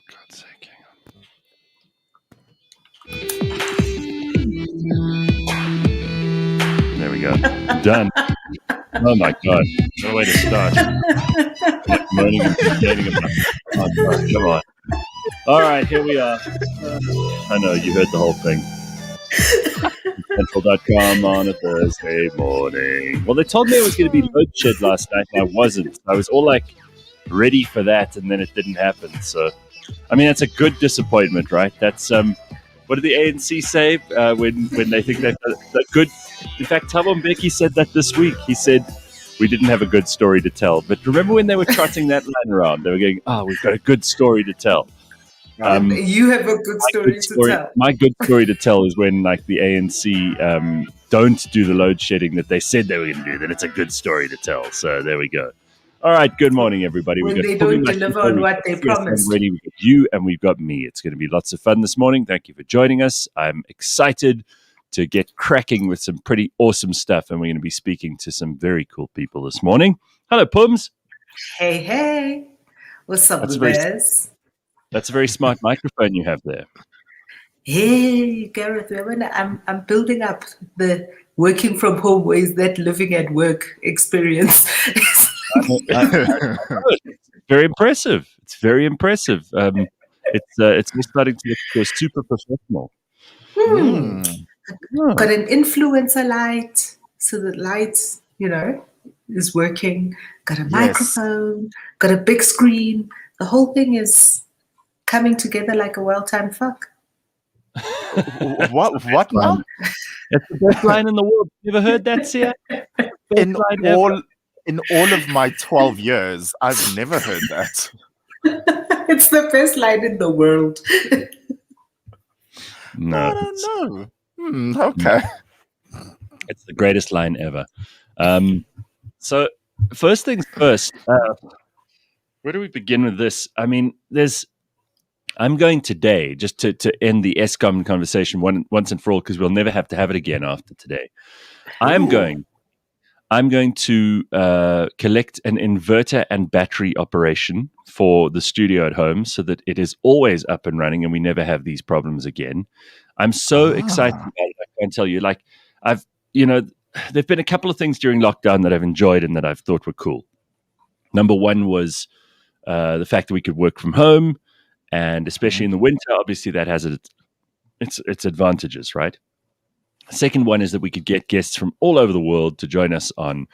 God's sake, hang on. There we go. Done. Oh my God. No way to start. Like moaning and complaining about it. Oh God, come on. All right, here we are. I know, you heard the whole thing. Central.com on a Thursday morning. Well, they told me it was going to be load shed last night, and I wasn't. I was all like ready for that, and then it didn't happen. So, I mean, that's a good disappointment, right? That's what did the ANC say when they think they've done a good? In fact, Thabo Mbeki said that this week. He said we didn't have a good story to tell. But remember when they were trotting that line around? They were going, "Oh, we've got a good story to tell." You have a good story to tell. My good story to tell is when, like, the ANC don't do the load shedding that they said they were going to do. Then it's a good story to tell. So there we go. All right. Good morning, everybody. When they don't deliver on what they promised. We've got you and we've got me. It's going to be lots of fun this morning. Thank you for joining us. I'm excited to get cracking with some pretty awesome stuff, and we're going to be speaking to some very cool people this morning. Hello, Pums. Hey. What's up, Bez? That's a very smart microphone you have there. Hey, Gareth, I'm building up the working from home ways, that living at work experience. It's very impressive. It's very impressive. It's starting to look super professional. Got an influencer light, so the light, is working. Got a microphone, got a big screen. The whole thing is coming together like a well-timed fuck. What now? That's the best line in the world. You ever heard that, Sia? In all of my 12 years, I've never heard that. It's the best line in the world. No. I don't know. Okay. It's the greatest line ever. So, first things first, where do we begin with this? I mean, I'm going today, just to end the Eskom conversation once and for all, because we'll never have to have it again after today. I'm going to collect an inverter and battery operation for the studio at home so that it is always up and running and we never have these problems again. I'm so excited about it. I can't tell you. Like, there've been a couple of things during lockdown that I've enjoyed and that I've thought were cool. Number one was the fact that we could work from home, and especially in the winter, obviously that has its advantages, right? Second one is that we could get guests from all over the world to join us on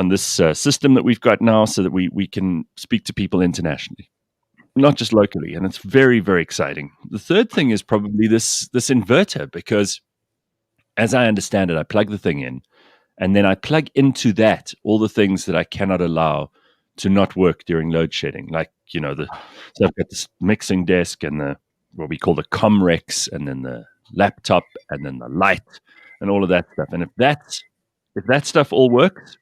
this system that we've got now, so that we can speak to people internationally, not just locally, and it's very, very exciting. The third thing is probably this inverter, because as I understand it, I plug the thing in, and then I plug into that all the things that I cannot allow to not work during load shedding, like, so I've got this mixing desk and what we call the Comrex, and then the laptop, and then the light, and all of that stuff. And if that stuff all works,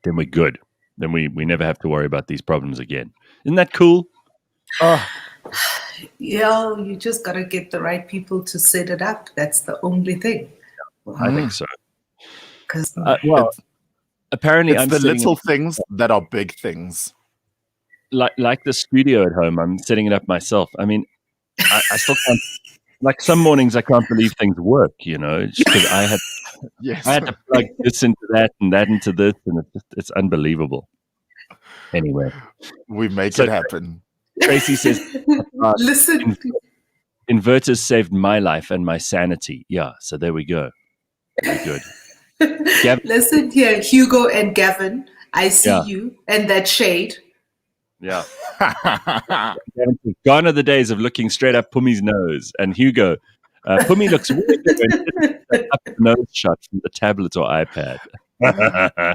then we're good. Then we never have to worry about these problems again. Isn't that cool? Yeah, you just got to get the right people to set it up. That's the only thing. I think so. Because apparently it's I'm the little things that are big things. Like the studio at home, I'm setting it up myself. I mean, I still can't. Like, some mornings I can't believe things work, just because I had to plug this into that and that into this, and it's unbelievable. Anyway, we make it happen. Tracy says, listen, inverters saved my life and my sanity. Yeah, so there we go. Very good. Listen here, Hugo and Gavin, I see you and that shade. Yeah. Gone are the days of looking straight up Pumi's nose. And Hugo, Pumi looks really good when up the nose shot from the tablet or iPad.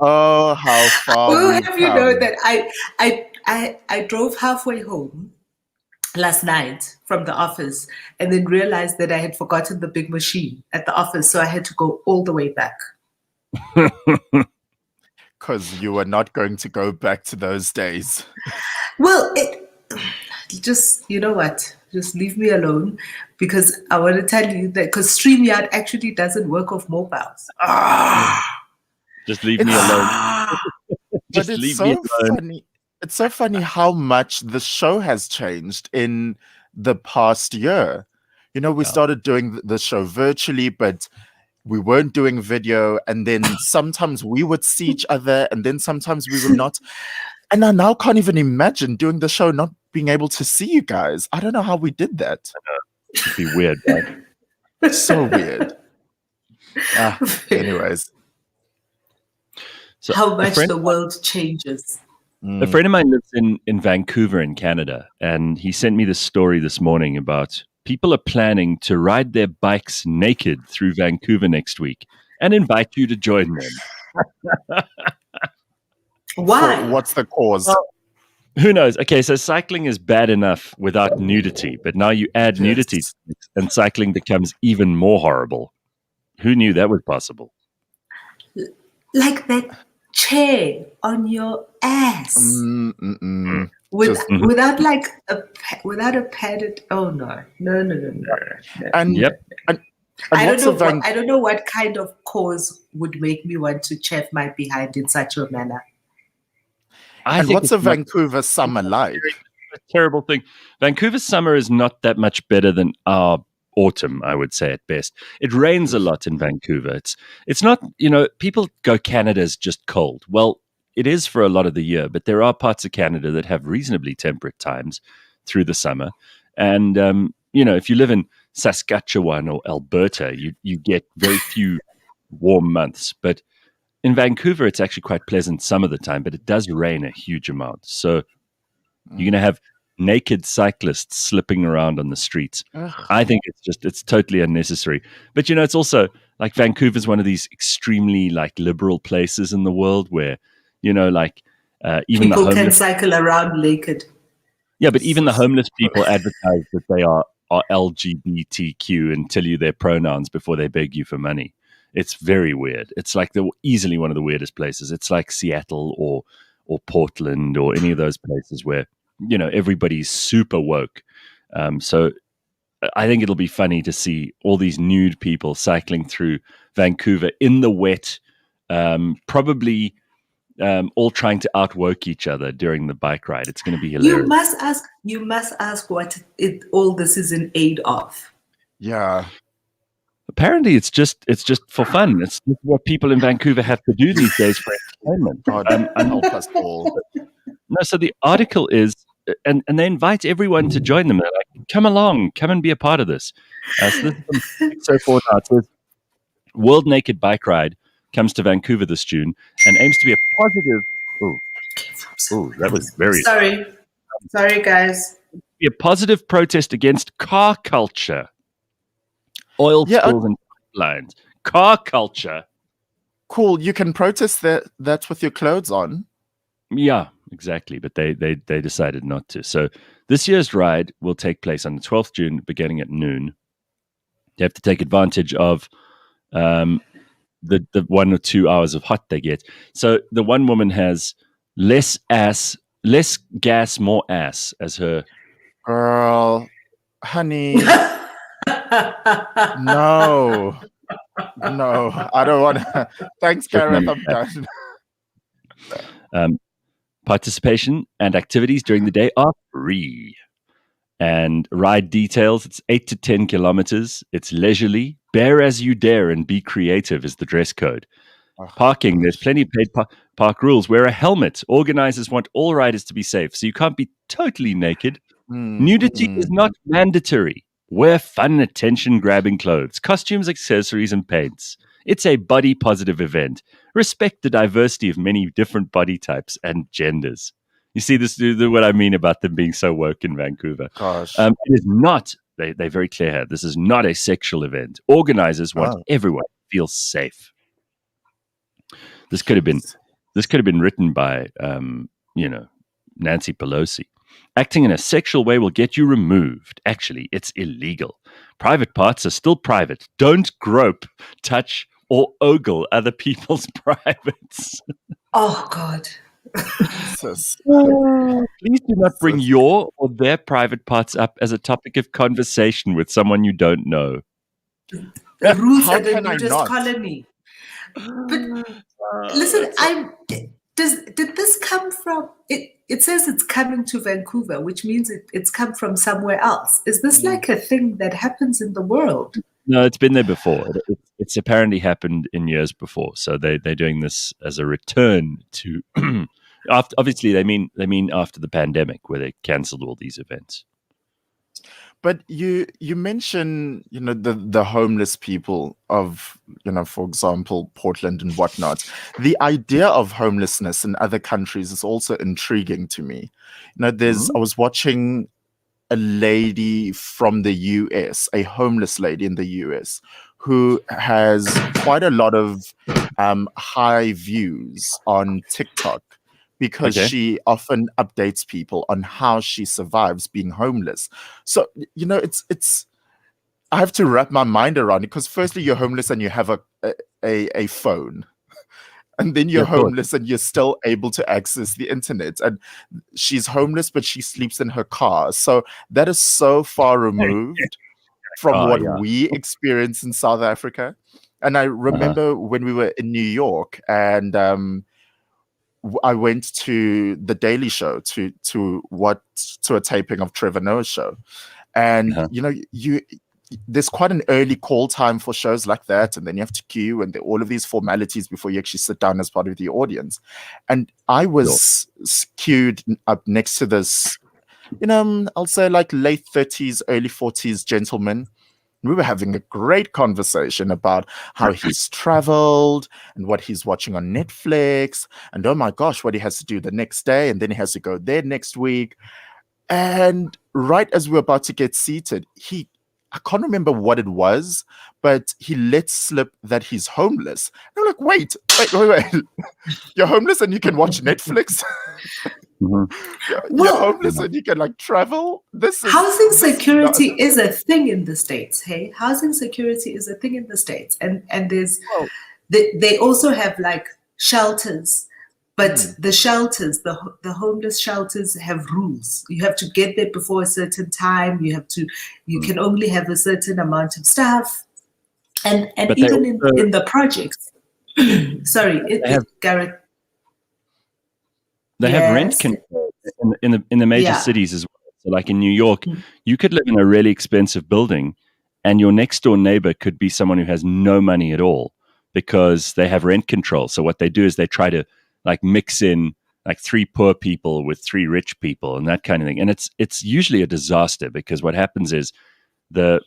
Oh, how far! Well, have you know that I drove halfway home last night from the office, and then realized that I had forgotten the big machine at the office, so I had to go all the way back. Because you were not going to go back to those days. Well, you know what? Just leave me alone, because I want to tell you that because StreamYard actually doesn't work off mobiles. Just leave me alone. But it's so funny. It's so funny how much the show has changed in the past year. You know, we started doing the show virtually, but we weren't doing video. And then sometimes we would see each other, and then sometimes we would not. And I now can't even imagine doing the show not being able to see you guys. I don't know how we did that. It'd be weird, right? So weird. Anyways. So how much the world changes. A friend of mine lives in Vancouver in Canada, and he sent me this story this morning about people are planning to ride their bikes naked through Vancouver next week and invite you to join them. Why? So what's the cause? Well, who knows? Okay, so cycling is bad enough without nudity, but now you add nudity to it, and cycling becomes even more horrible. Who knew that was possible? Like that chair on your ass without like without a padded. Oh no. And yep. And I don't know what kind of cause would make me want to chafe my behind in such a manner. And what's a Vancouver summer like? A terrible thing. Vancouver summer is not that much better than our autumn, I would say at best. It rains a lot in Vancouver. It's not, people go Canada's just cold. Well, it is for a lot of the year, but there are parts of Canada that have reasonably temperate times through the summer. And, if you live in Saskatchewan or Alberta, you get very few warm months. But in Vancouver, it's actually quite pleasant some of the time, but it does rain a huge amount. So you're going to have naked cyclists slipping around on the streets. I think it's totally unnecessary. But it's also like Vancouver's one of these extremely like liberal places in the world where even people can cycle around naked. Yeah, but even the homeless people advertise that they are LGBTQ and tell you their pronouns before they beg you for money. It's very weird. It's like easily one of the weirdest places. It's like Seattle or Portland or any of those places where everybody's super woke. So I think it'll be funny to see all these nude people cycling through Vancouver in the wet, probably all trying to outwoke each other during the bike ride. It's going to be hilarious. You must ask what all this is in aid of. Yeah. Apparently, it's just for fun. It's just what people in Vancouver have to do these days for entertainment. God, help us all. No, so the article is, and they invite everyone to join them. They're like, come along, come and be a part of this. So this is so forward now. It says, World Naked Bike Ride comes to Vancouver this June and aims to be a positive. Oh, that was very. Sorry, guys. Be a positive protest against car culture, oil spills and lines. Car culture. Cool. You can protest that with your clothes on. Yeah, exactly. But they decided not to. So this year's ride will take place on the 12th June, beginning at noon. You have to take advantage of the 1 or 2 hours of hot they get. So the one woman has less gas, more ass as her. Girl, honey. No, I don't want to. Thanks, Gareth. I'm done. Participation and activities during the day are free. And ride details, it's 8 to 10 kilometers. It's leisurely. Bear as you dare and be creative is the dress code. Parking, there's plenty of paid park rules. Wear a helmet. Organizers want all riders to be safe, so you can't be totally naked. Nudity is not mandatory. Wear fun, attention-grabbing clothes, costumes, accessories, and paints. It's a body-positive event. Respect the diversity of many different body types and genders. You see this? What I mean about them being so woke in Vancouver. Gosh. It is not. They're very clear here. This is not a sexual event. Organizers want everyone to feel safe. This could have been written by Nancy Pelosi. Acting in a sexual way will get you removed. Actually, it's illegal. Private parts are still private. Don't grope, touch, or ogle other people's privates. Oh, God. Please do not bring your or their private parts up as a topic of conversation with someone you don't know. The rules at the nudist colony. But listen, Did this come from it? It says it's coming to Vancouver, which means it's come from somewhere else. Is this like a thing that happens in the world? No, it's been there before. It's apparently happened in years before. So they're doing this as a return to. Obviously, they mean after the pandemic, where they cancelled all these events. But you mentioned, the homeless people of, for example, Portland and whatnot. The idea of homelessness in other countries is also intriguing to me. I was watching a lady from the US, a homeless lady in the US, who has quite a lot of high views on TikTok, because she often updates people on how she survives being homeless. So, it's I have to wrap my mind around it, because firstly, you're homeless and you have a phone. And then you're homeless and you're still able to access the internet. And she's homeless, but she sleeps in her car. So that is so far removed from what we experience in South Africa. And I remember when we were in New York, and I went to the Daily Show to a taping of Trevor Noah's show. And, there's quite an early call time for shows like that, and then you have to queue, and there are all of these formalities before you actually sit down as part of the audience. And I was queued up next to this, I'll say like late 30s, early 40s gentleman. We were having a great conversation about how he's traveled and what he's watching on Netflix, and oh my gosh, what he has to do the next day, and then he has to go there next week. And right as we're about to get seated, I can't remember what it was, but he let slip that he's homeless. And I'm like, wait. You're homeless and you can watch Netflix? You're homeless and you can travel? Housing security is a thing in the States, hey? Housing security is a thing in the States. And there's they also have shelters. But the shelters, the homeless shelters have rules. You have to get there before a certain time. You can only have a certain amount of staff. And even in the projects, sorry, Gareth. They have rent control in the major cities as well. So like in New York, you could live in a really expensive building, and your next door neighbor could be someone who has no money at all, because they have rent control. So what they do is they try to mix in 3 poor people with 3 rich people and that kind of thing. And it's usually a disaster, because what happens is the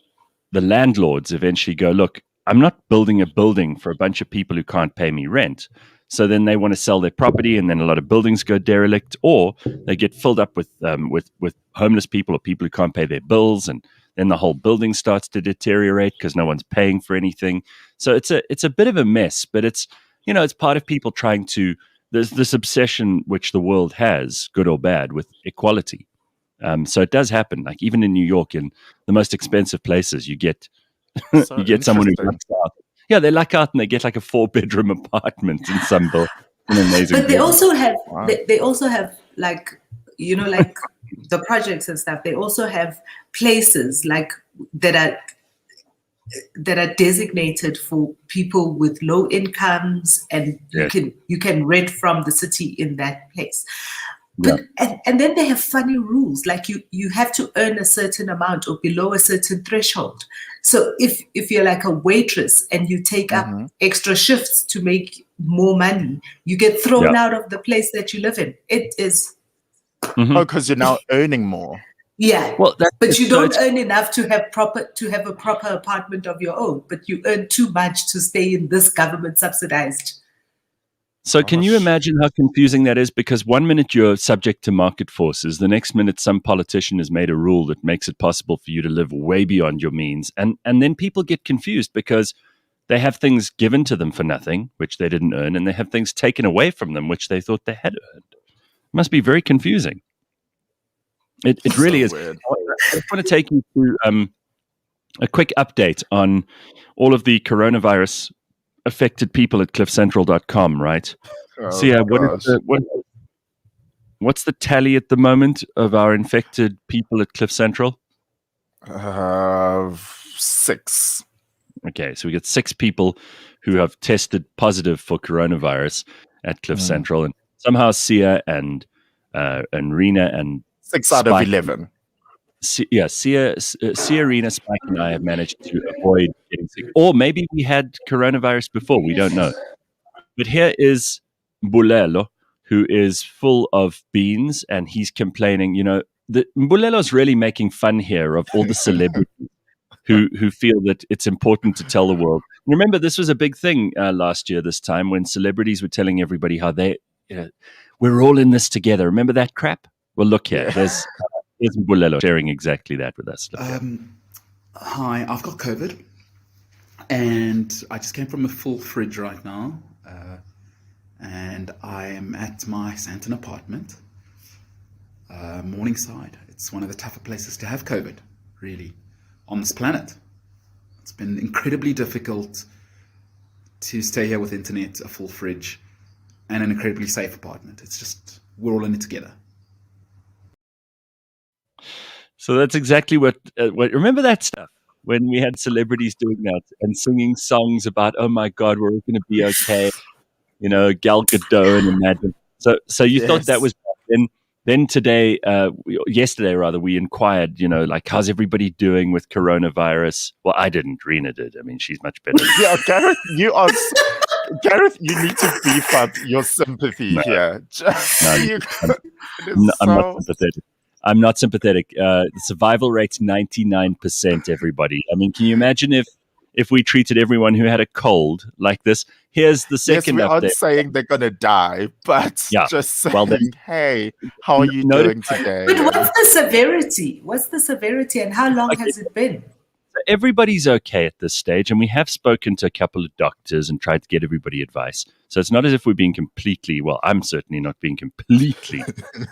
landlords eventually go, look, I'm not building a building for a bunch of people who can't pay me rent. So then they want to sell their property, and then a lot of buildings go derelict, or they get filled up with homeless people or people who can't pay their bills, and then the whole building starts to deteriorate because no one's paying for anything. So it's a bit of a mess, but it's part of people trying to. There's this obsession which the world has, good or bad, with equality. So it does happen. Like even in New York, in the most expensive places, you get someone who lucks out. Yeah, they luck out and they get a 4-bedroom apartment in some an amazing. But they also have they also have the projects and stuff. They also have places that are designated for people with low incomes, and you can rent from the city in that place. But and then they have funny rules, you have to earn a certain amount or below a certain threshold. So if you're a waitress and you take up extra shifts to make more money, you get thrown out of the place that you live in. It is because you're now earning more. Yeah, but you don't earn enough to have a proper apartment of your own, but you earn too much to stay in this government subsidized. So can you imagine how confusing that is? Because one minute you're subject to market forces, the next minute some politician has made a rule that makes it possible for you to live way beyond your means. And then people get confused because they have things given to them for nothing, which they didn't earn, and they have things taken away from them, which they thought they had earned. It must be very confusing. It really is. Weird. I just want to take you through a quick update on all of the coronavirus affected people at cliffcentral.com, right? So yeah, what's the tally at the moment of our infected people at Cliff Central? 6. Okay, so we got 6 people who have tested positive for coronavirus at Cliff Central, and somehow Sia and Rena and 6 out of Spike, 11. Sia, Rena, Spike, and I have managed to avoid getting sick. Or maybe we had coronavirus before. We don't know. But here is Bulelo, who is full of beans, and he's complaining. Bulelo's really making fun here of all the celebrities who feel that it's important to tell the world. Remember, this was a big thing last year, this time, when celebrities were telling everybody how we're all in this together. Remember that crap? Well, look here. There's Bulelo sharing exactly that with us. Hi, I've got COVID, and I just came from a full fridge right now, and I am at my Sandton apartment, Morningside. It's one of the tougher places to have COVID, really, on this planet. It's been incredibly difficult to stay here with internet, a full fridge, and an incredibly safe apartment. It's just, we're all in it together. So that's exactly what remember that stuff when we had celebrities doing that and singing songs about, oh my God, we're all going to be okay. Gal Gadot and Imagine. So you thought that was then today, yesterday rather, we inquired, how's everybody doing with coronavirus? Well, I didn't. Rena did. I mean, she's much better. Yeah, Gareth, you need to beef up your sympathy here. I'm not sympathetic. I'm not sympathetic. The survival rate's 99%, everybody. I mean, can you imagine if we treated everyone who had a cold like this? Here's the second update. Yes, we aren't saying they're going to die, but just saying, hey, how are you doing today? But what's the severity? What's the severity and how long has it been? Everybody's okay at this stage, and we have spoken to a couple of doctors and tried to get everybody advice. So it's not as if we're being completely, well, I'm certainly not being completely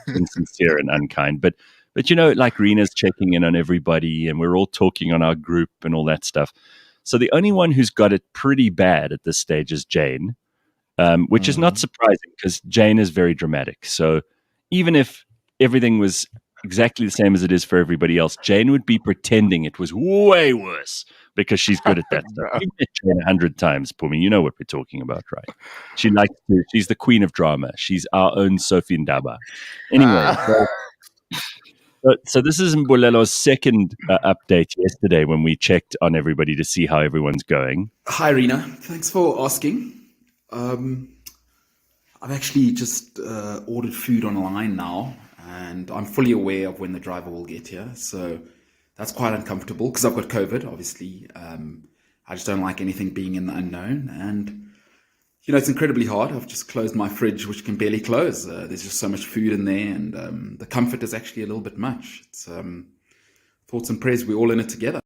insincere and unkind, but like Rena's checking in on everybody, and we're all talking on our group and all that stuff. So the only one who's got it pretty bad at this stage is Jane, which is not surprising because Jane is very dramatic. So even if everything was exactly the same as it is for everybody else, Jane would be pretending it was way worse because she's good at that stuff. You've met Jane 100 times, Pumi. You know what we're talking about, right? She's the queen of drama. She's our own Sophie Ndaba. Anyway, so this is Mbulelo's second update yesterday when we checked on everybody to see how everyone's going. Hi, Rena. Thanks for asking. I've actually just ordered food online now, and I'm fully aware of when the driver will get here. So that's quite uncomfortable because I've got COVID, obviously. I just don't like anything being in the unknown. And, it's incredibly hard. I've just closed my fridge, which can barely close. There's just so much food in there, and the comfort is actually a little bit much. It's thoughts and prayers. We're all in it together.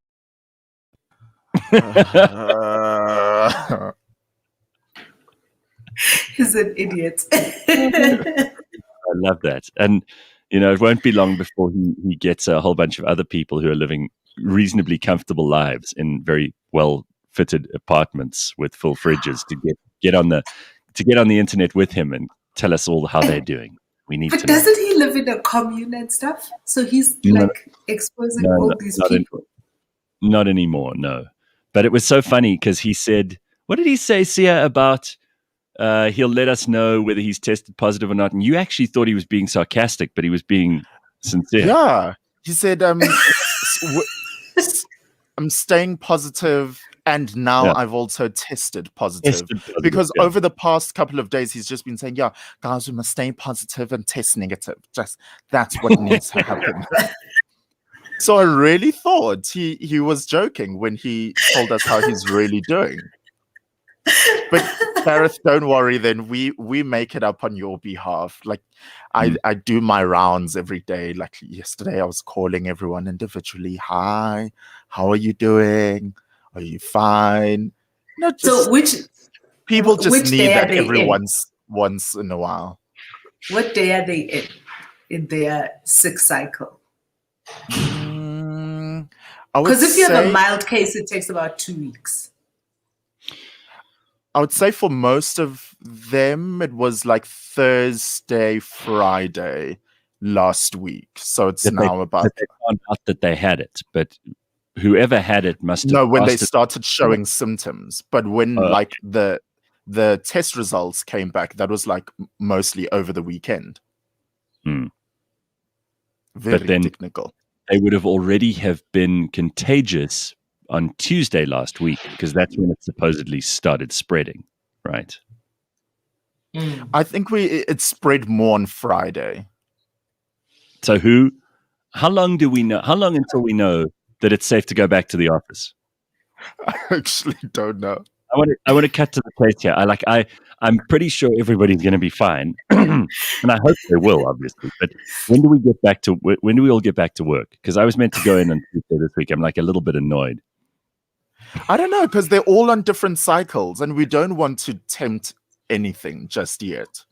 He's an idiot. I love that. And, it won't be long before he gets a whole bunch of other people who are living reasonably comfortable lives in very well-fitted apartments with full fridges to get on the internet with him and tell us all how they're doing. We need but to know. Doesn't he live in a commune and stuff? So he's exposing all these people. Not anymore, no. But it was so funny because he said, what did he say, Sia, about he'll let us know whether he's tested positive or not? And you actually thought he was being sarcastic, but he was being sincere. Yeah. He said, I'm staying positive, and now I've also tested positive. Because over the past couple of days, he's just been saying, guys, we must stay positive and test negative. Just that's what needs to happen. So I really thought he was joking when he told us how he's really doing. But Gareth, don't worry then. We make it up on your behalf. Like I do my rounds every day. Like yesterday I was calling everyone individually. Hi, how are you doing? Are you fine? No, people just need that every once in a while. What day are they in their sick cycle? Because if you have a mild case, it takes about 2 weeks. I would say for most of them, it was like Thursday, Friday last week. So it's now about... They found out that they had it, but whoever had it must have... No, when they started showing symptoms. But when the test results came back, that was like mostly over the weekend. Very But then technical. they would have already have been contagious on Tuesday last week, because that's when it supposedly started spreading, right? I think it spread more on Friday. So how long do we know? How long until we know that it's safe to go back to the office? I actually don't know. I want to cut to the chase here. I'm pretty sure everybody's going to be fine, and I hope they will, obviously. But when do we all get back to work? Because I was meant to go in on Tuesday this week. I'm like a little bit annoyed. I don't know, because they're all on different cycles, and we don't want to tempt anything just yet.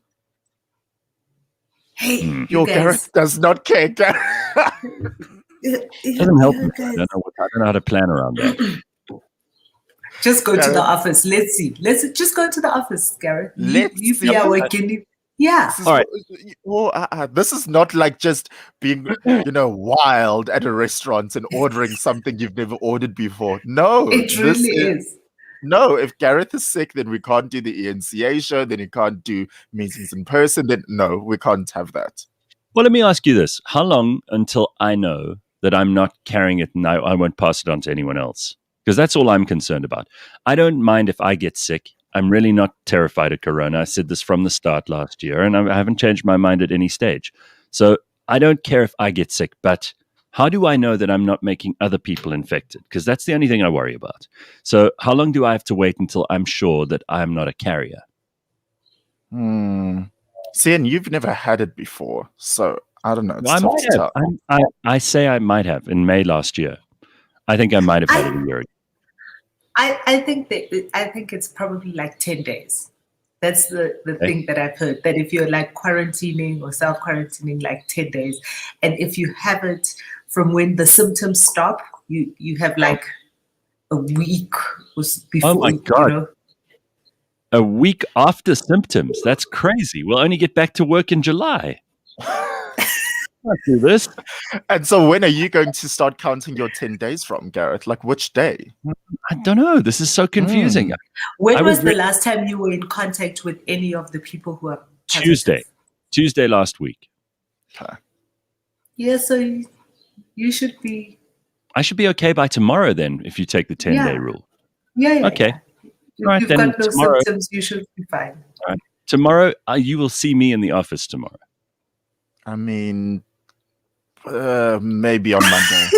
Hey, Your Gareth does not care. It doesn't help me. I don't know how to plan around that. Just go to the office. Let's see. Let's just go to the office, Gareth. You see. be working. Yeah. This is, All right. This is not like just being, wild at a restaurant and ordering something you've never ordered before. No, it really is. No, if Gareth is sick, then we can't do the ENCA show. Then he can't do meetings in person. Then no, we can't have that. Well, let me ask you this: how long until I know that I'm not carrying it and I won't pass it on to anyone else? Because that's all I'm concerned about. I don't mind if I get sick. I'm really not terrified of corona. I said this from the start last year, and I haven't changed my mind at any stage. So I don't care if I get sick, but how do I know that I'm not making other people infected? Because that's the only thing I worry about. So how long do I have to wait until I'm sure that I'm not a carrier? See, and you've never had it before, so I don't know. Well, I say I might have in May last year. I think I might have had it a year ago. I think it's probably like 10 days. That's the thing that I've heard, that if you're like quarantining or self-quarantining, like 10 days. And if you have it from when the symptoms stop, you have like a week before. Oh my God. A week after symptoms? That's crazy. We'll only get back to work in July. Let's do this. And so when are you going to start counting your 10 days from, Gareth? Like which day? I don't know. This is so confusing. When was the last time you were in contact with any of the people who are positive? Tuesday last week. Okay. Yeah, so you should be... I should be okay by tomorrow then, if you take the 10-day rule. Yeah. Okay. If right, you've then got no tomorrow, symptoms, you should be fine. All right. Tomorrow, you will see me in the office tomorrow. I mean, maybe on Monday.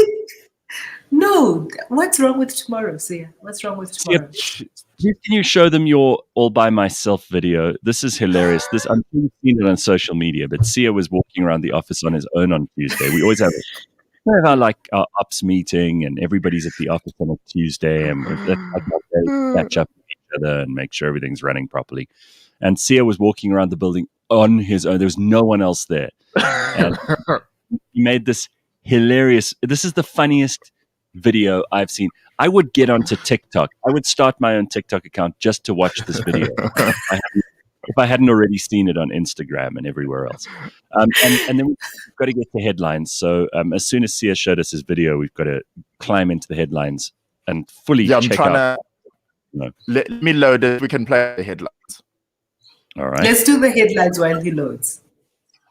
No, what's wrong with tomorrow, Sia? What's wrong with tomorrow? Can you show them your all by myself video? This is hilarious. I'm sure you've seen it on social media, but Sia was walking around the office on his own on Tuesday. We always have our ops meeting, and everybody's at the office on a Tuesday, and that's like my day, catch up with each other and make sure everything's running properly. And Sia was walking around the building on his own. There was no one else there. And he made this hilarious. This is the funniest video I've seen. I would get onto TikTok. I would start my own TikTok account just to watch this video if I hadn't already seen it on Instagram and everywhere else. And then we've got to get to headlines. So as soon as Sia showed us his video, we've got to climb into the headlines and fully check out. Let me load it. We can play the headlines. All right. Let's do the headlines while he loads.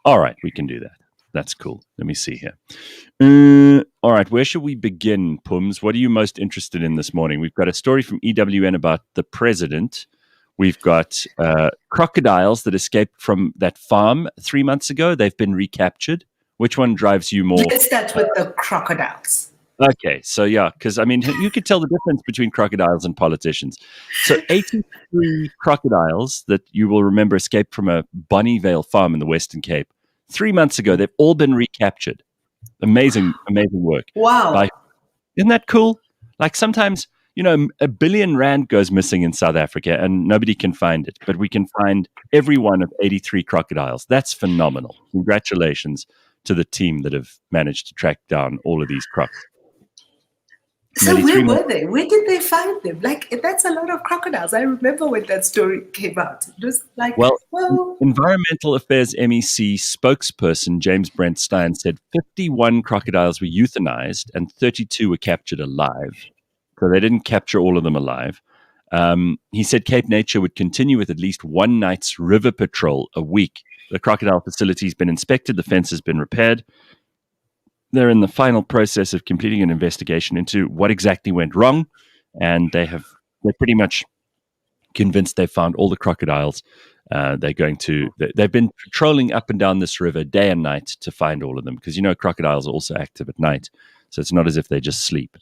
All right, we can do that. That's cool. Let me see here. All right, where should we begin, Pums? What are you most interested in this morning? We've got a story from EWN about the president. We've got crocodiles that escaped from that farm 3 months ago. They've been recaptured. Which one drives you more? Let's start with the crocodiles. Okay, so yeah, because I mean, you could tell the difference between crocodiles and politicians. So 83 crocodiles that you will remember escaped from a Bonnievale farm in the Western Cape 3 months ago. They've all been recaptured. Amazing work. Wow. Isn't that cool? Like sometimes, R1 billion goes missing in South Africa and nobody can find it, but we can find every one of 83 crocodiles. That's phenomenal. Congratulations to the team that have managed to track down all of these crocs. So where were they? Where did they find them? Like, that's a lot of crocodiles. I remember when that story came out. It was like, well, Environmental Affairs MEC spokesperson James Brent Stein said 51 crocodiles were euthanized and 32 were captured alive. So they didn't capture all of them alive. He said Cape Nature would continue with at least one night's river patrol a week. The crocodile facility has been inspected. The fence has been repaired. They're in the final process of completing an investigation into what exactly went wrong, and they're pretty much convinced they've found all the crocodiles. They've been patrolling up and down this river day and night to find all of them, because crocodiles are also active at night, so it's not as if they just sleep.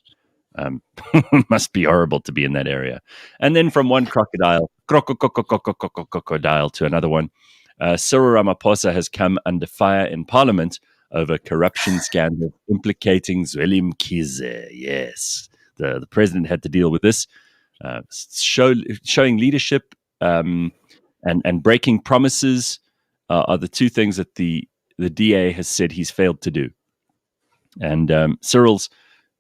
Must be horrible to be in that area. And then from one crocodile to another one, Cyril Ramaphosa has come under fire in Parliament over corruption scandal implicating Zweli Mkhize. Yes, the president had to deal with this. Showing leadership and breaking promises are the two things that the DA has said he's failed to do. And Cyril's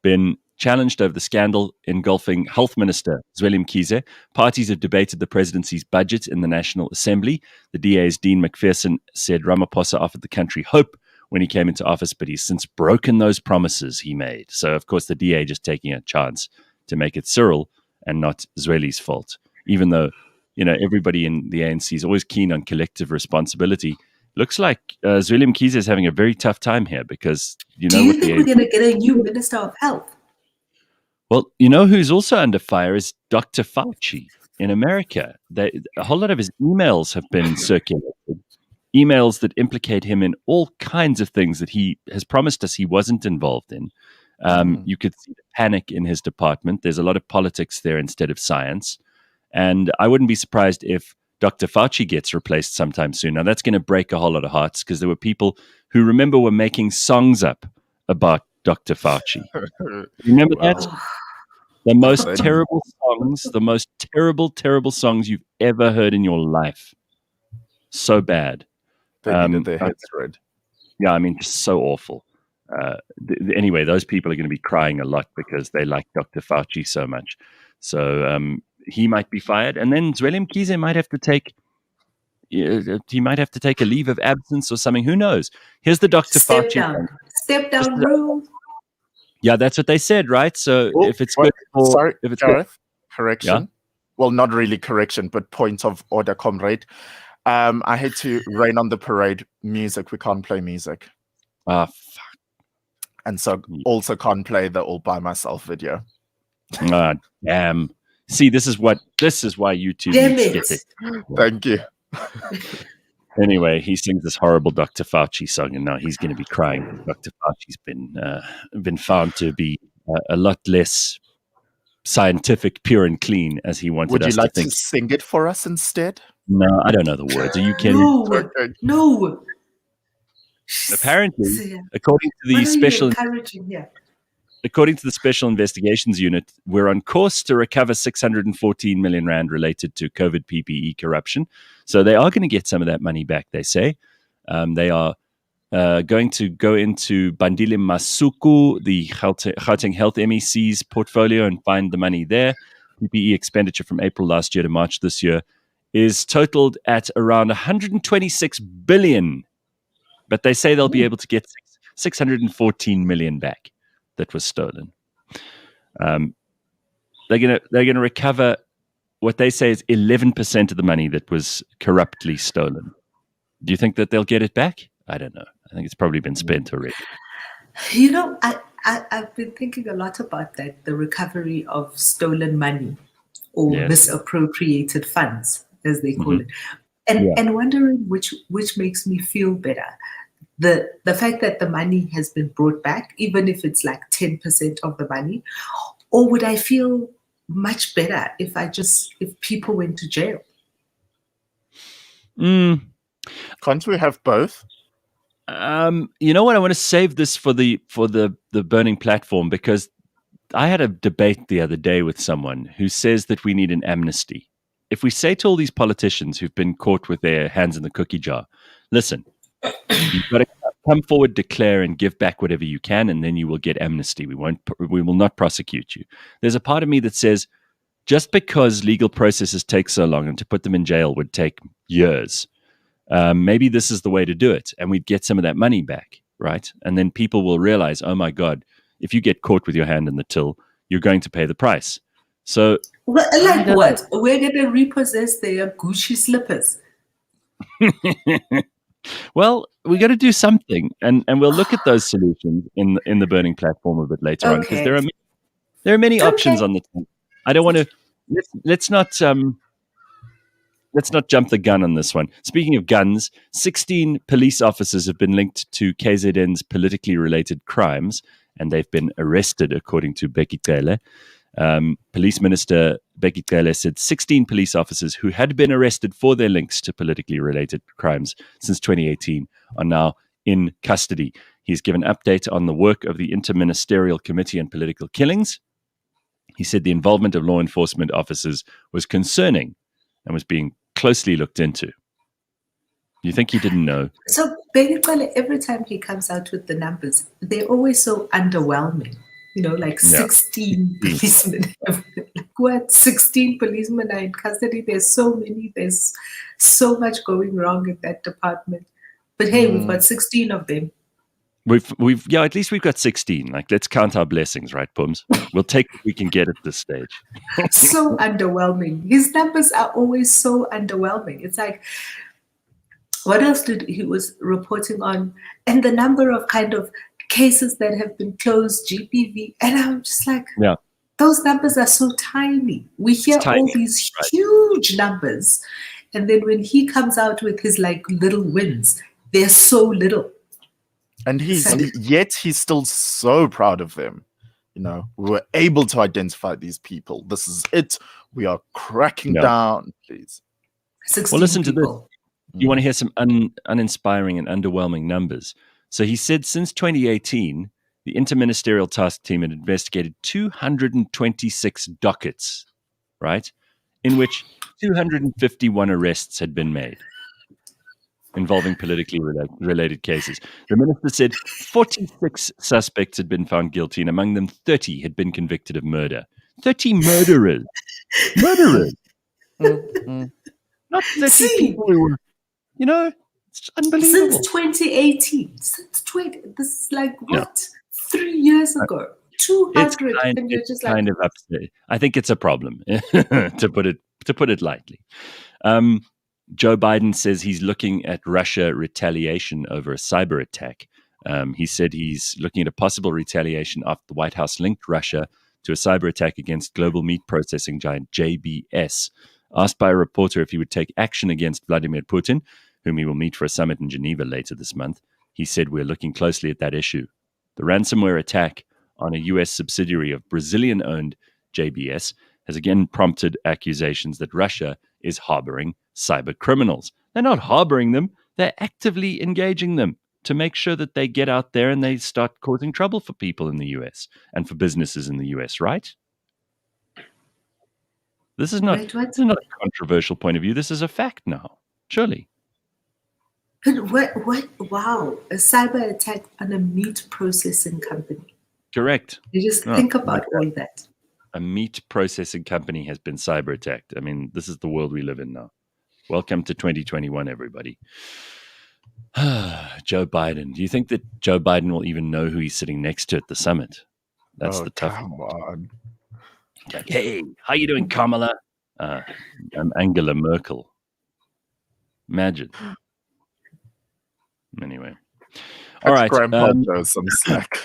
been challenged over the scandal engulfing Health Minister Zweli Mkhize. Parties have debated the presidency's budget in the National Assembly. The DA's Dean McPherson said Ramaphosa offered the country hope when he came into office, but he's since broken those promises he made. So, of course, the DA just taking a chance to make it Cyril and not Zweli's fault, even though everybody in the ANC is always keen on collective responsibility. Looks like Zweli Mkhize is having a very tough time here, because Do you think we're going to get a new Minister of Health? Well, who's also under fire is Dr. Fauci in America. A whole lot of his emails have been circulated, emails that implicate him in all kinds of things that he has promised us he wasn't involved in. You could see the panic in his department. There's a lot of politics there instead of science. And I wouldn't be surprised if Dr. Fauci gets replaced sometime soon. Now, that's going to break a whole lot of hearts, because there were people who were making songs up about Dr. Fauci. Remember that? The most terrible songs, the most terrible songs you've ever heard in your life. So bad. They needed their heads read. Yeah, I mean, just so awful. Anyway, those people are going to be crying a lot because they like Dr. Fauci so much. So he might be fired, and then Zweli Mkhize might have to take. He might have to take a leave of absence or something. Who knows? Here's the Dr. Fauci. Step down rule. Yeah, that's what they said, right? So if it's good for... if it's Gareth, good, correction. Yeah? Well, not really correction, but point of order, comrade. I had to rain on the parade music. We can't play music. Fuck. And so also can't play the All By Myself video. Damn. See, this is why YouTube needs to get it. Thank you. Anyway, he sings this horrible Dr. Fauci song, and now he's going to be crying. Dr. Fauci's been found to be a lot less scientific, pure and clean as he wanted us to think. Would you like to sing it for us instead? No, I don't know the words. Are you kidding? No. Apparently, according to the Special Investigations Unit, we're on course to recover 614 million rand related to COVID PPE corruption. So they are going to get some of that money back, they say. They are going to go into Bandile Masuku, the Gauteng Health MEC's portfolio, and find the money there. PPE expenditure from April last year to March this year is totaled at around 126 billion. But they say they'll be able to get 614 million back that was stolen. They're gonna recover what they say is 11% of the money that was corruptly stolen. Do you think that they'll get it back? I don't know. I think it's probably been spent already. I've been thinking a lot about that, the recovery of stolen money or misappropriated funds, as they call it, and wondering which makes me feel better. The fact that the money has been brought back, even if it's like 10% of the money, or would I feel much better if people went to jail? Can't we have both? You know what? I want to save this for the burning platform, because I had a debate the other day with someone who says that we need an amnesty. If we say to all these politicians who've been caught with their hands in the cookie jar, listen, you've got to come forward, declare, and give back whatever you can, and then you will get amnesty. We will not prosecute you. There's a part of me that says, just because legal processes take so long and to put them in jail would take years, maybe this is the way to do it, and we'd get some of that money back, right? And then people will realize, oh my God, if you get caught with your hand in the till, you're going to pay the price. So, like what? We're going to repossess their Gucci slippers. well, we got to do something, and we'll look at those solutions in the burning platform a bit later on, because there are many options on the table. I don't want to. Let's not jump the gun on this one. Speaking of guns, 16 police officers have been linked to KZN's politically related crimes, and they've been arrested, according to Becky Cele. Police Minister Becky Cele said 16 police officers who had been arrested for their links to politically related crimes since 2018 are now in custody. He's given an update on the work of the Interministerial Committee on Political Killings. He said the involvement of law enforcement officers was concerning and was being closely looked into. You think he didn't know? So, Begiqale, every time he comes out with the numbers, they're always so underwhelming. You know, like 16 policemen. Like what? 16 policemen are in custody. There's so many. There's so much going wrong in that department. But hey, we've got 16 of them. We've at least we've got 16. Like, let's count our blessings, right, Pums? We'll take what we can get at this stage. So underwhelming. His numbers are always so underwhelming. It's like, what else did he was reporting on? And the number of kind of cases that have been closed, GPV, and I'm just like, those numbers are so tiny. We hear all these huge numbers, and then when he comes out with his like little wins, they're so little. And yet he's still so proud of them. You know, we were able to identify these people. This is it. We are cracking down, please. Well, listen to this. You want to hear some uninspiring and underwhelming numbers? So he said since 2018, the Interministerial Task Team had investigated 226 dockets, right, in which 251 arrests had been made involving politically related cases. The minister said 46 suspects had been found guilty, and among them 30 had been convicted of murder. 30 murderers. Murderers. Not 30 people who were, you know, it's unbelievable. Since 2018. This is like, what? 3 years ago. 200. And you're just kind of upset. I think it's a problem, to put it lightly. Joe Biden says he's looking at Russia retaliation over a cyber attack. He said he's looking at a possible retaliation after the White House linked Russia to a cyber attack against global meat processing giant JBS. Asked by a reporter if he would take action against Vladimir Putin, whom he will meet for a summit in Geneva later this month, he said, "We're looking closely at that issue." The ransomware attack on a U.S. subsidiary of Brazilian-owned JBS has again prompted accusations that Russia is harboring cyber criminals. They're not harboring them, they're actively engaging them to make sure that they get out there and they start causing trouble for people in the US and for businesses in the US, right? This is not a controversial point of view. This is a fact now, surely. But what? Wow, a cyber attack on a meat processing company. Correct. You just think about all that. A meat processing company has been cyber attacked. I mean, this is the world we live in now. Welcome to 2021, everybody. Joe Biden. Do you think that Joe Biden will even know who he's sitting next to at the summit? That's the tough one. Like, hey, how you doing, Kamala? I'm Angela Merkel. Imagine. Anyway. All right. Grandpa knows some slack.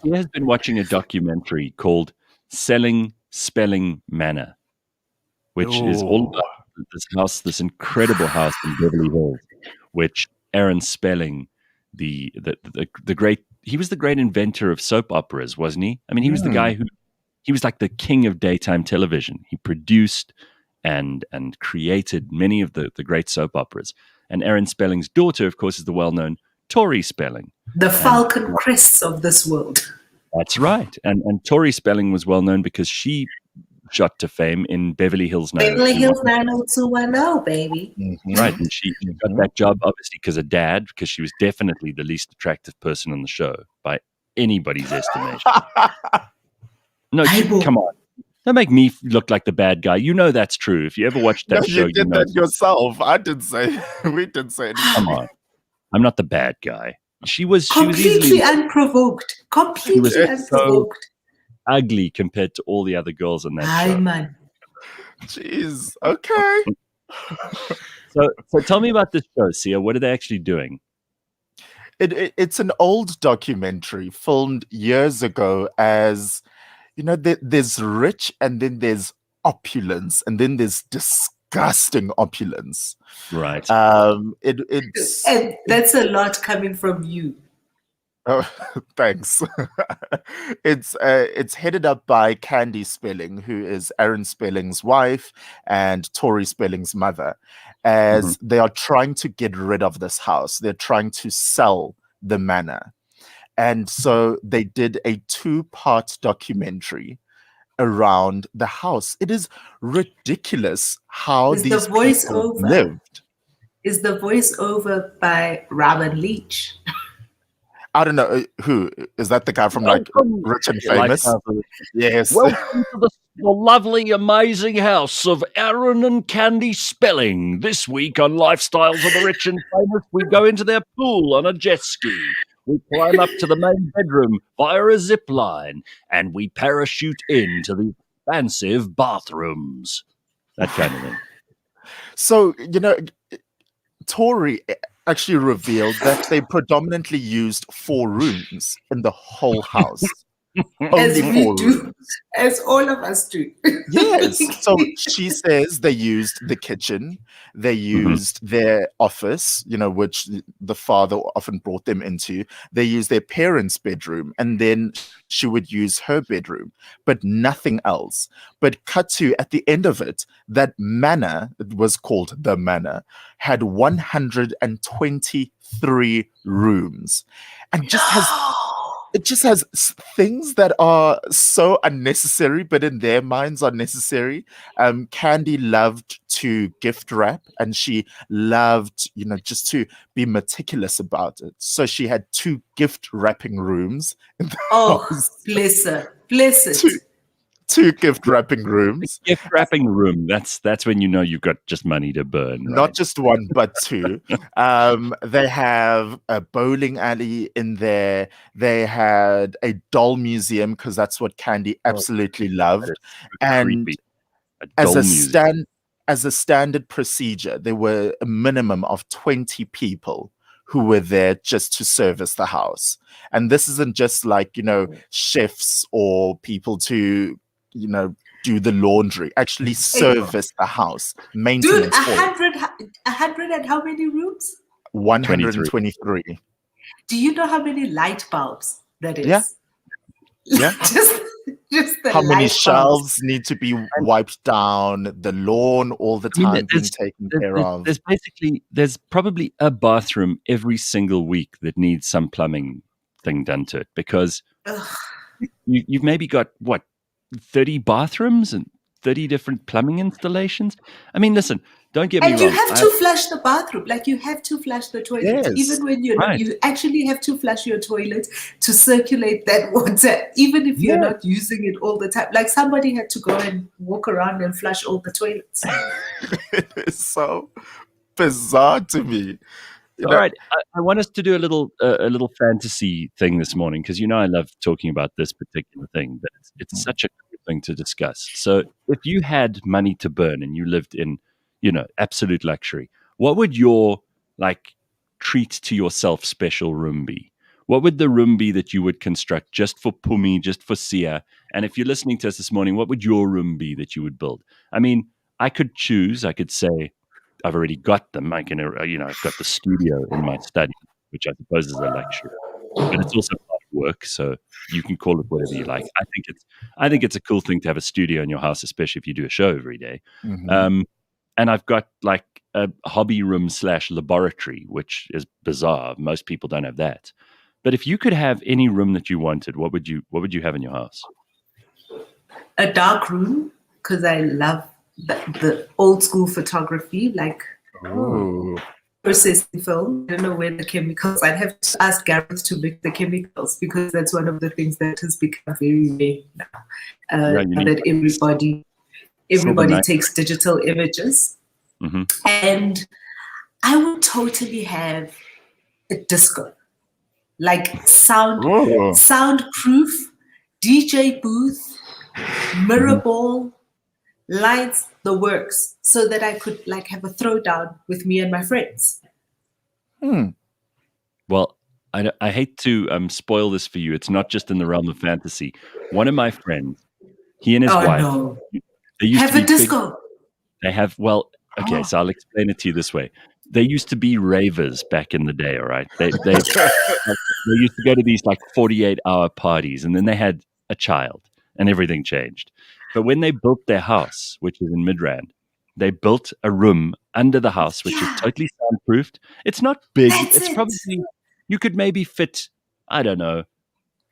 He has been watching a documentary called Selling Spelling Manor, which is all about this house, this incredible house in Beverly Hills, which Aaron Spelling, the great, he was the great inventor of soap operas, wasn't he? I mean, he was the guy he was like the king of daytime television. He produced and created many of the great soap operas. And Aaron Spelling's daughter, of course, is the well-known Tori Spelling. The Falcon Crests of this world. That's right. And Tori Spelling was well-known because she shot to fame in Beverly Hills 90210, baby. Mm-hmm. Right. And she got that job, obviously, because of dad, because she was definitely the least attractive person on the show by anybody's estimation. No, come on. Don't make me look like the bad guy. You know that's true. If you ever watched that show, you did that yourself. I didn't say. We didn't say anything. Come on. I'm not the bad guy. She was completely unprovoked. Completely unprovoked. ugly compared to all the other girls in that Hi, show. man. Jeez. Okay. So tell me about this show, Sia. What are they actually doing? It's an old documentary filmed years ago. As you know, there's rich, and then there's opulence, and then there's disgusting opulence. Right. It's And that's a lot coming from you. Oh, thanks. It's headed up by Candy Spelling, who is Aaron Spelling's wife and Tori Spelling's mother, as they are trying to get rid of this house. They're trying to sell the manor. And so they did a 2-part documentary around the house. It is ridiculous how Is these the people voiceover lived. is the voiceover by Robin Leach? I don't know who is that. The guy from like Rich and Famous? Yes. Welcome to the lovely, amazing house of Aaron and Candy Spelling. This week on Lifestyles of the Rich and Famous, we go into their pool on a jet ski. We climb up to the main bedroom via a zip line, and we parachute into the expansive bathrooms. That kind of thing. So, Tori actually revealed that they predominantly used 4 rooms in the whole house. As Only we 4 do, rooms. as all of us do. Yes. So she says they used the kitchen, they used their office, which the father often brought them into. They used their parents' bedroom, and then she would use her bedroom, but nothing else. But cut to at the end of it, that manor, it was called the manor, had 123 rooms, and it just has things that are so unnecessary, but in their minds are necessary. Candy loved to gift wrap, and she loved, just to be meticulous about it. So she had 2 gift wrapping rooms in the house. Bless her. Bless it. 2 gift wrapping rooms. The gift wrapping room. That's when you know you've got just money to burn. Right? Not just 1, but 2. They have a bowling alley in there. They had a doll museum, because that's what Candy absolutely loved. And as a standard procedure, there were a minimum of 20 people who were there just to service the house. And this isn't just like, chefs or people to do the laundry, actually service the house, maintenance. Dude, 100 and how many rooms? 123. Do you know how many light bulbs that is? Yeah. just the how many light shelves bulbs need to be wiped down, the lawn all the time being taken care of. There's probably a bathroom every single week that needs some plumbing thing done to it, because you've maybe got 30 bathrooms and 30 different plumbing installations. I mean, listen, don't get me wrong. And you have to flush the bathroom. Like, you have to flush the toilet. Yes. Even when you actually have to flush your toilet to circulate that water, even if you're not using it all the time. Like, somebody had to go and walk around and flush all the toilets. It is so bizarre to me. All right, I want us to do a little fantasy thing this morning, because I love talking about this particular thing, but it's such a cool thing to discuss. So if you had money to burn and you lived in, absolute luxury, what would your treat to yourself special room be? What would the room be that you would construct just for Pumi, just for Sia? And if you're listening to us this morning, what would your room be that you would build? I mean, I could choose. I could say, I've already got them. I can, I've got the studio in my study, which I suppose is a luxury, but it's also hard work. So you can call it whatever you like. I think it's a cool thing to have a studio in your house, especially if you do a show every day. And I've got a hobby room / laboratory, which is bizarre. Most people don't have that. But if you could have any room that you wanted, what would you have in your house? A dark room, because I love the old school photography, processing film. I don't know where the chemicals. I'd have to ask Gareth to make the chemicals, because that's one of the things that has become very rare now. That everybody takes digital images, and I would totally have a disco, like soundproof DJ DJ booth, mirror ball, lights, the works, so that I could like have a throwdown with me and my friends. Well, I hate to spoil this for you. It's not just in the realm of fantasy. One of my friends, he and his wife, No. they used Have to be a disco. They have, well, okay, so I'll explain it to you this way. They used to be ravers back in the day, all right? They used to go to these like 48-hour parties, and then they had a child, and everything changed. But when they built their house, which is in Midrand, they built a room under the house, which is totally soundproofed. It's not big. It's probably, you could maybe fit, I don't know,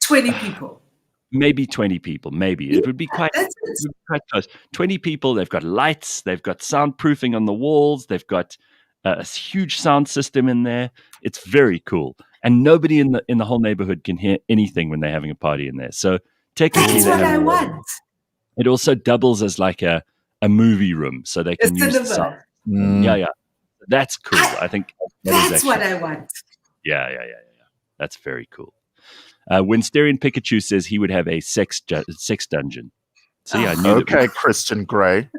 20 people. Maybe 20 people, maybe. It would be quite close. 20 people, they've got lights, they've got soundproofing on the walls, they've got a huge sound system in there. It's very cool. And nobody in the whole neighborhood can hear anything when they're having a party in there. So technically, that's what I want. It also doubles as like a movie room, so they can use the sound. Yeah. That's cool. I think that's what I want. Yeah. That's very cool. Winsterian Pikachu says he would have a sex dungeon. See, I knew that. Okay, Christian Grey.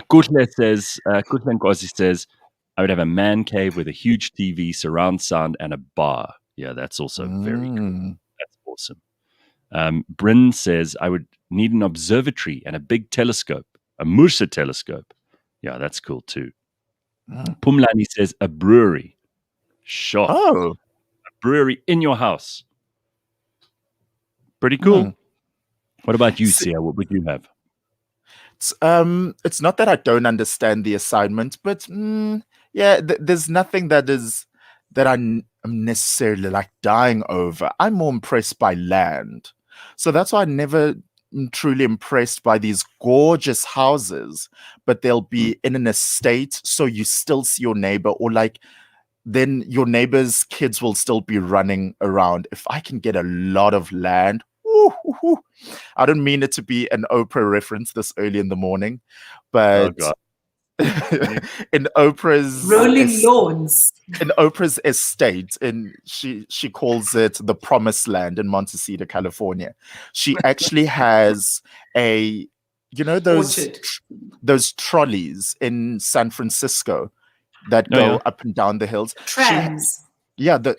Kutler says, I would have a man cave with a huge TV, surround sound, and a bar. Yeah, that's also very cool. That's awesome. Bryn says, I would need an observatory and a big telescope, a Mursa telescope. Yeah, that's cool too. Pumlani says, a brewery. Sure. Oh. A brewery in your house. Pretty cool. What about you, Sia? What would you have? It's not that I don't understand the assignment, but there's nothing that I'm necessarily like dying over. I'm more impressed by land. So that's why I never truly impressed by these gorgeous houses, but they'll be in an estate, so you still see your neighbor, or like then your neighbor's kids will still be running around. If I can get a lot of land, I don't mean it to be an Oprah reference this early in the morning, but in Oprah's rolling lawns, in Oprah's estate, and she calls it the Promised Land in Montecito, California. She actually has those trolleys in San Francisco that go up and down the hills. Trams.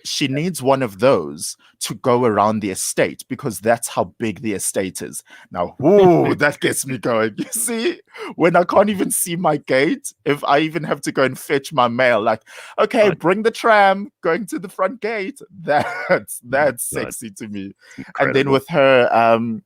She needs one of those to go around the estate because that's how big the estate is. Now, that gets me going. You see, when I can't even see my gate, if I even have to go and fetch my mail, like, okay, bring the tram going to the front gate. That's sexy to me. Incredible. And then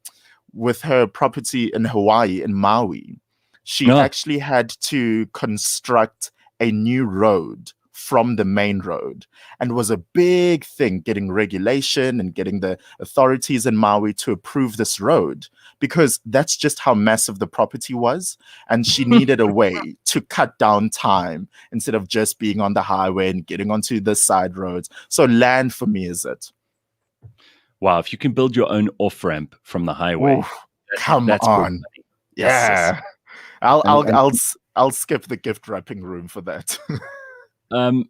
with her property in Hawaii, in Maui, she actually had to construct a new road from the main road, and was a big thing getting regulation and getting the authorities in Maui to approve this road, because that's just how massive the property was, and she needed a way to cut down time instead of just being on the highway and getting onto the side roads. So land for me is it. Wow, if you can build your own off-ramp from the highway. Come on. Yeah. I'll skip the gift wrapping room for that.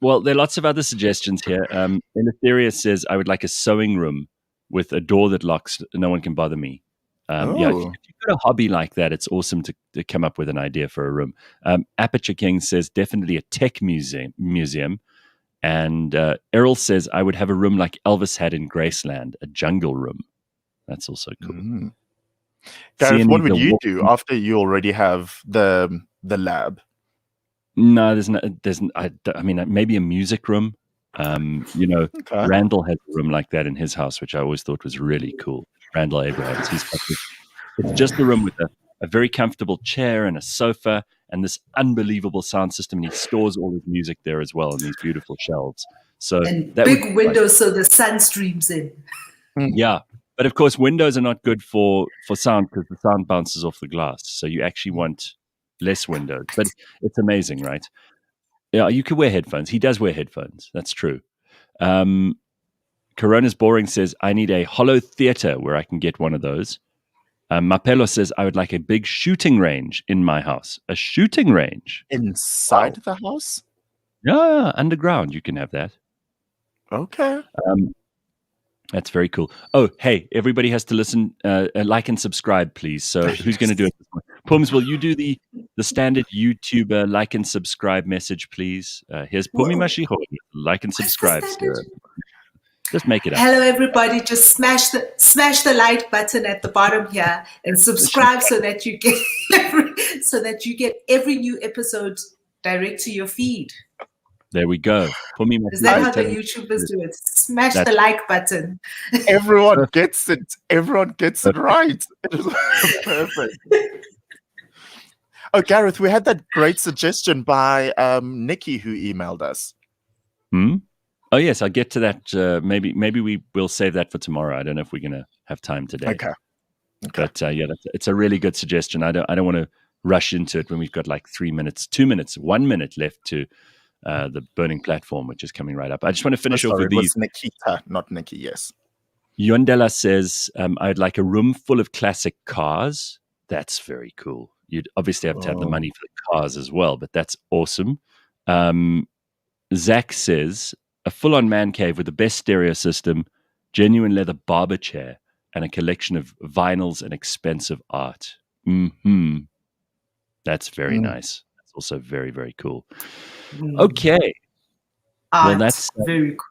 Well, there are lots of other suggestions here. Eleutheria says, I would like a sewing room with a door that locks. No one can bother me. If you've got a hobby like that, it's awesome to come up with an idea for a room. Aperture King says, definitely a tech museum. And Errol says, I would have a room like Elvis had in Graceland, a jungle room. That's also cool. Gareth, what would you do after you already have the lab? No, I mean, maybe a music room. Randall has a room like that in his house, which I always thought was really cool. Randall Abrahams. It's just a room with a very comfortable chair and a sofa and this unbelievable sound system. And he stores all his music there as well in these beautiful shelves. So and big windows so the sun streams in. Yeah. But of course, windows are not good for sound because the sound bounces off the glass. So you actually want less windows, but it's amazing, right? Yeah, you could wear headphones. He does wear headphones. That's true. Corona's Boring says, I need a hollow theater where I can get one of those. Mapelo says, I would like a big shooting range in my house. A shooting range? Inside the house? Yeah, underground. You can have that. Okay. That's very cool. Oh, hey, everybody has to listen, like and subscribe, please. So who's going to do it? Pums, will you do the standard YouTuber like and subscribe message, please? Here's Pumi Mashiho. Like and subscribe. Just make it up. Hello, everybody. Just smash the like button at the bottom here and subscribe so that you get every new episode direct to your feed. There we go. Is that how the YouTubers do it? Smash the like button. Everyone gets it. Everyone gets it right. It is perfect. Oh, Gareth, we had that great suggestion by Nikki who emailed us. Oh, yes, I'll get to that. Maybe we will save that for tomorrow. I don't know if we're going to have time today. Okay. But yeah, it's a really good suggestion. I don't want to rush into it when we've got like 3 minutes, 2 minutes, 1 minute left to the burning platform, which is coming right up. I just want to finish off with these. It was Nikita, not Nikki, yes. Yondela says, I'd like a room full of classic cars. That's very cool. You'd obviously have to have the money for the cars as well, but that's awesome. Zach says, a full-on man cave with the best stereo system, genuine leather barber chair, and a collection of vinyls and expensive art. That's very nice. That's also very, very cool. Okay. Art, well, that's very cool.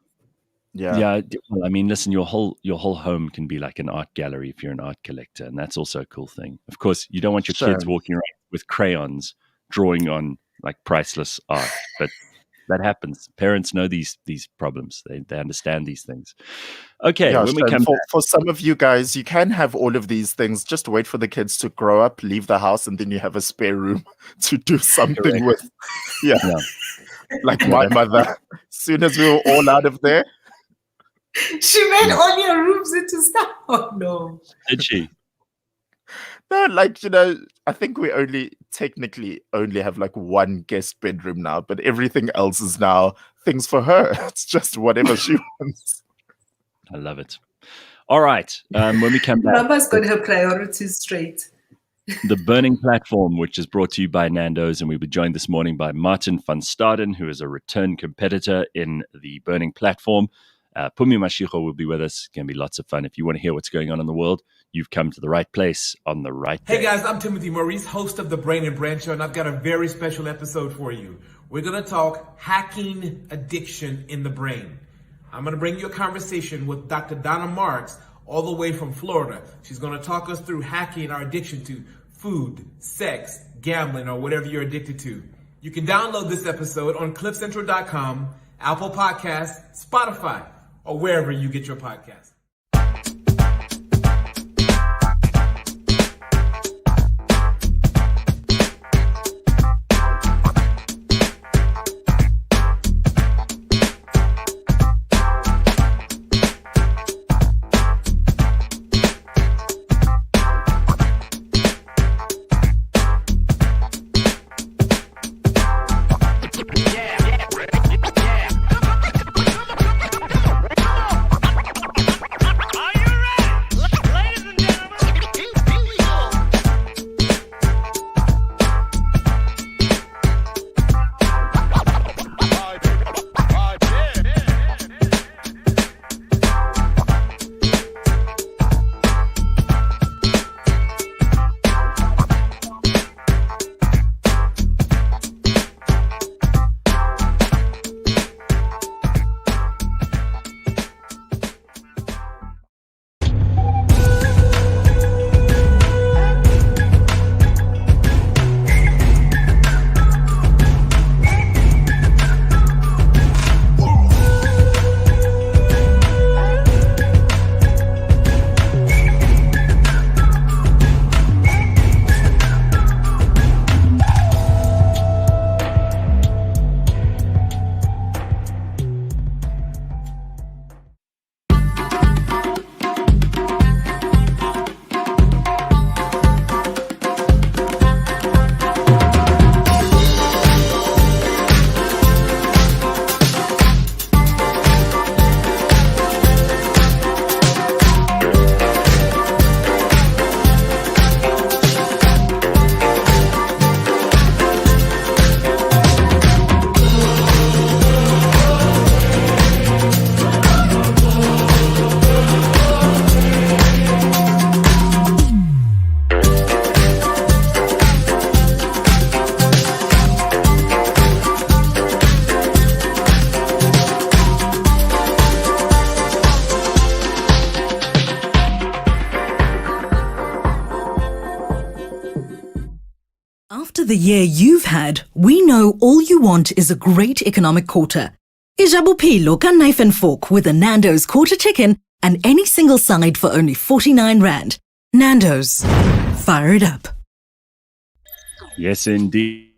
Yeah. Well, I mean, listen, your whole home can be like an art gallery if you're an art collector, and that's also a cool thing. Of course, you don't want your kids walking around with crayons drawing on like priceless art, but that happens. Parents know these problems. They understand these things. Okay, when we come for some of you guys, you can have all of these things. Just wait for the kids to grow up, leave the house, and then you have a spare room to do something with. Yeah. Like my mother. As soon as we were all out of there, she made all your rooms into stuff. Oh no! Did she? No, like, I think we technically only have like one guest bedroom now, but everything else is now things for her. It's just whatever she wants. I love it. All right. When we come back, Mama's got her priorities straight. The Burning Platform, which is brought to you by Nando's, and we were joined this morning by Martin van Staden, who is a return competitor in the Burning Platform. Pumi Mashiho will be with us. It's going to be lots of fun. If you want to hear what's going on in the world, you've come to the right place on the right day. Hey guys, I'm Timothy Maurice, host of the Brain and Brand Show, and I've got a very special episode for you. We're going to talk hacking addiction in the brain. I'm going to bring you a conversation with Dr. Donna Marks, all the way from Florida. She's going to talk us through hacking our addiction to food, sex, gambling, or whatever you're addicted to. You can download this episode on cliffcentral.com, Apple Podcasts, Spotify, or wherever you get your podcasts. the year you've had, we know all you want is a great economic quarter. Ijabupilo ka knife and fork with a Nando's quarter chicken and any single side for only 49 Rand. Nando's. Fire it up. Yes, indeed.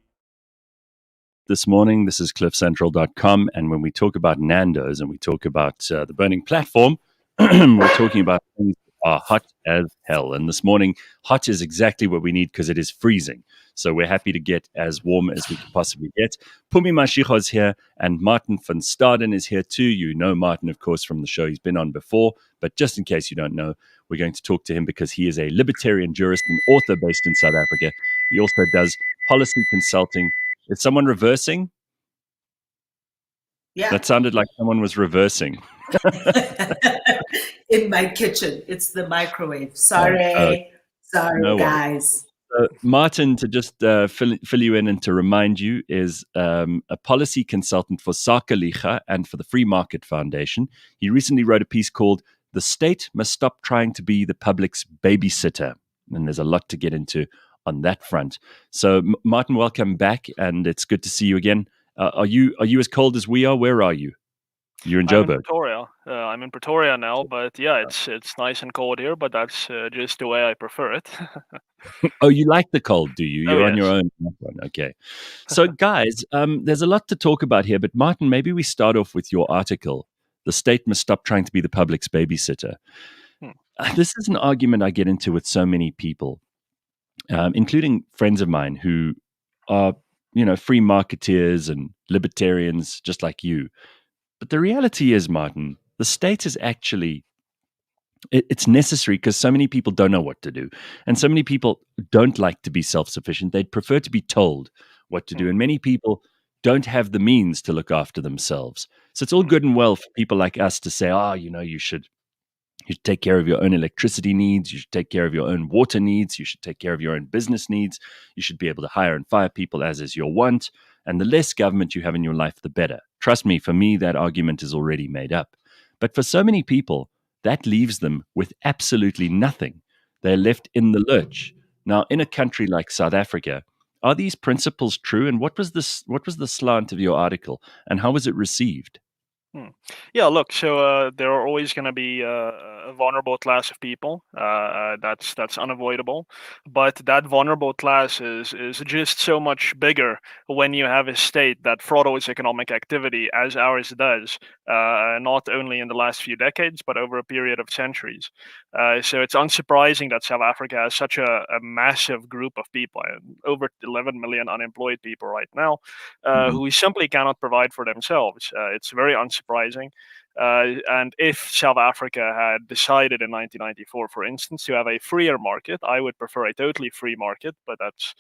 This morning, this is cliffcentral.com, and when we talk about Nando's and we talk about the burning platform, we're talking about things that are hot as hell. And this morning, hot is exactly what we need because it is freezing. So we're happy to get as warm as we can possibly get. Pumi Mashicho is here, and Martin van Staden is here too. You know Martin, of course, from the show. He's been on before, but just in case you don't know, we're going to talk to him because he is a libertarian jurist and author based in South Africa. He also does policy consulting. Is someone reversing? Yeah. That sounded like someone was reversing. In my kitchen. It's the microwave. Sorry. Sorry, no guys. Martin, to just fill you in and to remind you, is a policy consultant for Sakaliga and for the Free Market Foundation. He recently wrote a piece called "The State Must Stop Trying to Be the Public's Babysitter." And there's a lot to get into on that front. So, Martin, welcome back, and it's good to see you again. Are you as cold as we are? Where are you? You're in Joburg. I'm in Pretoria. I'm in Pretoria now, but yeah, it's nice and cold here, but that's just the way I prefer it. Oh, you like the cold, do you? You're on your yes. own. Okay. So, guys, there's a lot to talk about here, but Martin, maybe we start off with your article, "The State Must Stop Trying to Be the Public's Babysitter." This is an argument I get into with so many people, including friends of mine who are, free marketeers and libertarians just like you. But the reality is, Martin, the state is actually, it's necessary because so many people don't know what to do. And so many people don't like to be self-sufficient. They'd prefer to be told what to do. And many people don't have the means to look after themselves. So it's all good and well for people like us to say, you should take care of your own electricity needs. You should take care of your own water needs. You should take care of your own business needs. You should be able to hire and fire people as is your want. And the less government you have in your life, the better. Trust me, for me, that argument is already made up. But for so many people, that leaves them with absolutely nothing. They're left in the lurch. Now, in a country like South Africa, are these principles true? And what was the slant of your article? And how was it received? Yeah, look, so there are always going to be a vulnerable class of people. That's unavoidable. But that vulnerable class is just so much bigger when you have a state that throttles economic activity as ours does, not only in the last few decades, but over a period of centuries. So it's unsurprising that South Africa has such a massive group of people, over 11 million unemployed people right now, who simply cannot provide for themselves. It's very unsurprising. And if South Africa had decided in 1994, for instance, to have a freer market, I would prefer a totally free market, but that's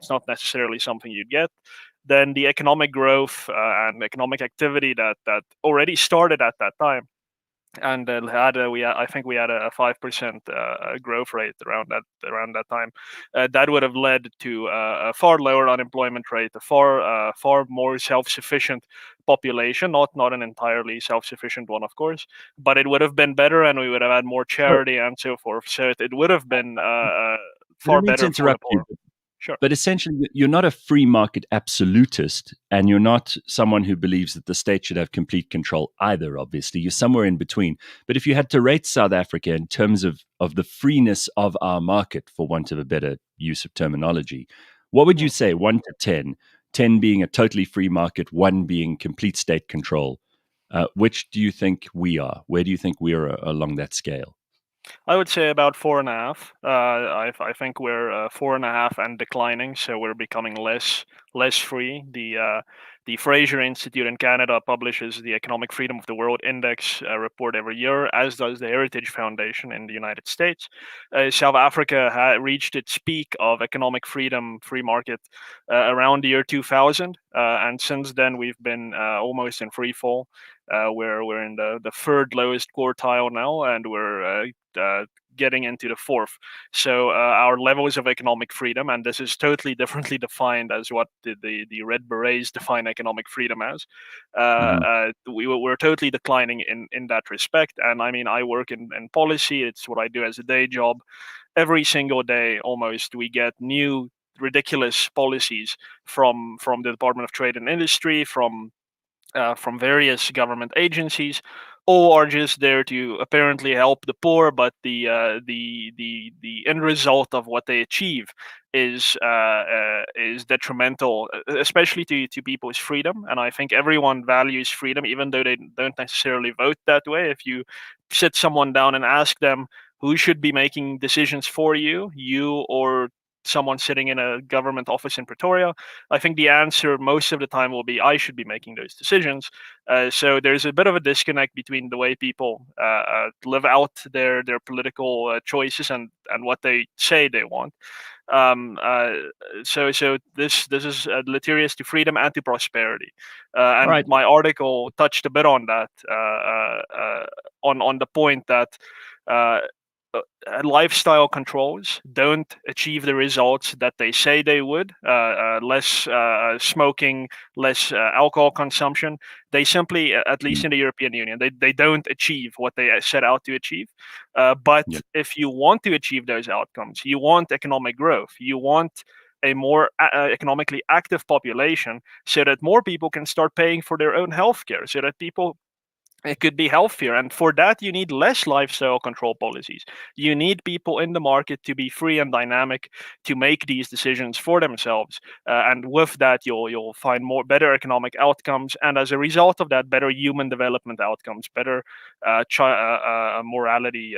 not necessarily something you'd get. Then the economic growth and economic activity that already started at that time, and I think we had a 5% growth rate around that time. That would have led to a far lower unemployment rate, a far more self-sufficient population, not an entirely self-sufficient one, of course, but it would have been better, and we would have had more charity and so forth. So it would have been far better for the poor. Sure. But essentially, you're not a free market absolutist, and you're not someone who believes that the state should have complete control either, obviously. You're somewhere in between. But if you had to rate South Africa in terms of the freeness of our market, for want of a better use of terminology, what would you say, 1 to 10? 10 being a totally free market, 1 being complete state control. Which do you think we are? Where do you think we are along that scale? I would say about 4.5. I think we're 4.5 and declining, so we're becoming less free. The Fraser Institute in Canada publishes the Economic Freedom of the World Index report every year, as does the Heritage Foundation in the United States. South Africa reached its peak of economic freedom, free market, around the year 2000, and since then we've been almost in free fall. We're in the third lowest quartile now, and we're getting into the fourth. So our levels of economic freedom, and this is totally differently defined as what the Red Berets define economic freedom as. We're totally declining in that respect. And I mean, I work in policy. It's what I do as a day job. Every single day, almost, we get new ridiculous policies from the Department of Trade and Industry, from various government agencies, or are just there to apparently help the poor, but the end result of what they achieve is detrimental, especially to people's freedom. And I think everyone values freedom, even though they don't necessarily vote that way. If you sit someone down and ask them who should be making decisions for you, you or someone sitting in a government office in Pretoria, I think the answer most of the time will be I should be making those decisions. So there's a bit of a disconnect between the way people live out their political choices and what they say they want. So this is deleterious to freedom and to prosperity. And Right. my article touched a bit on that, on the point that lifestyle controls don't achieve the results that they say they would. Less smoking, less alcohol consumption. They simply, at least in the European Union, they don't achieve what they set out to achieve. But if you want to achieve those outcomes, you want economic growth, you want a more economically active population, so that more people can start paying for their own healthcare, so that people it could be healthier. And for that, you need less lifestyle control policies. You need people in the market to be free and dynamic to make these decisions for themselves. And with that, you'll find better economic outcomes. And as a result of that, better human development outcomes, better mortality,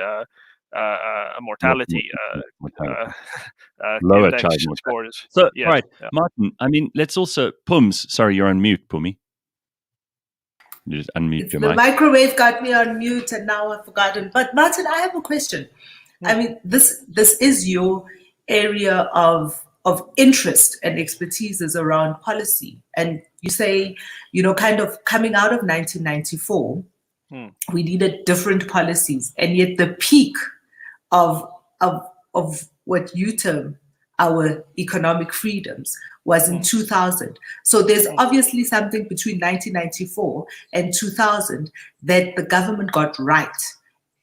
lower index child mortality scores. So, Yes, right, yeah. Martin, I mean, let's also, Pums, sorry, you're on mute, Pumi. You just unmute your The mic. microwave got me on mute and now I've forgotten. But Martin, I have a question. I mean, this is your area of interest and expertise is around policy. And you say, kind of coming out of 1994, we needed different policies. And yet the peak of what you term our economic freedoms was in 2000. So there's obviously something between 1994 and 2000 that the government got right.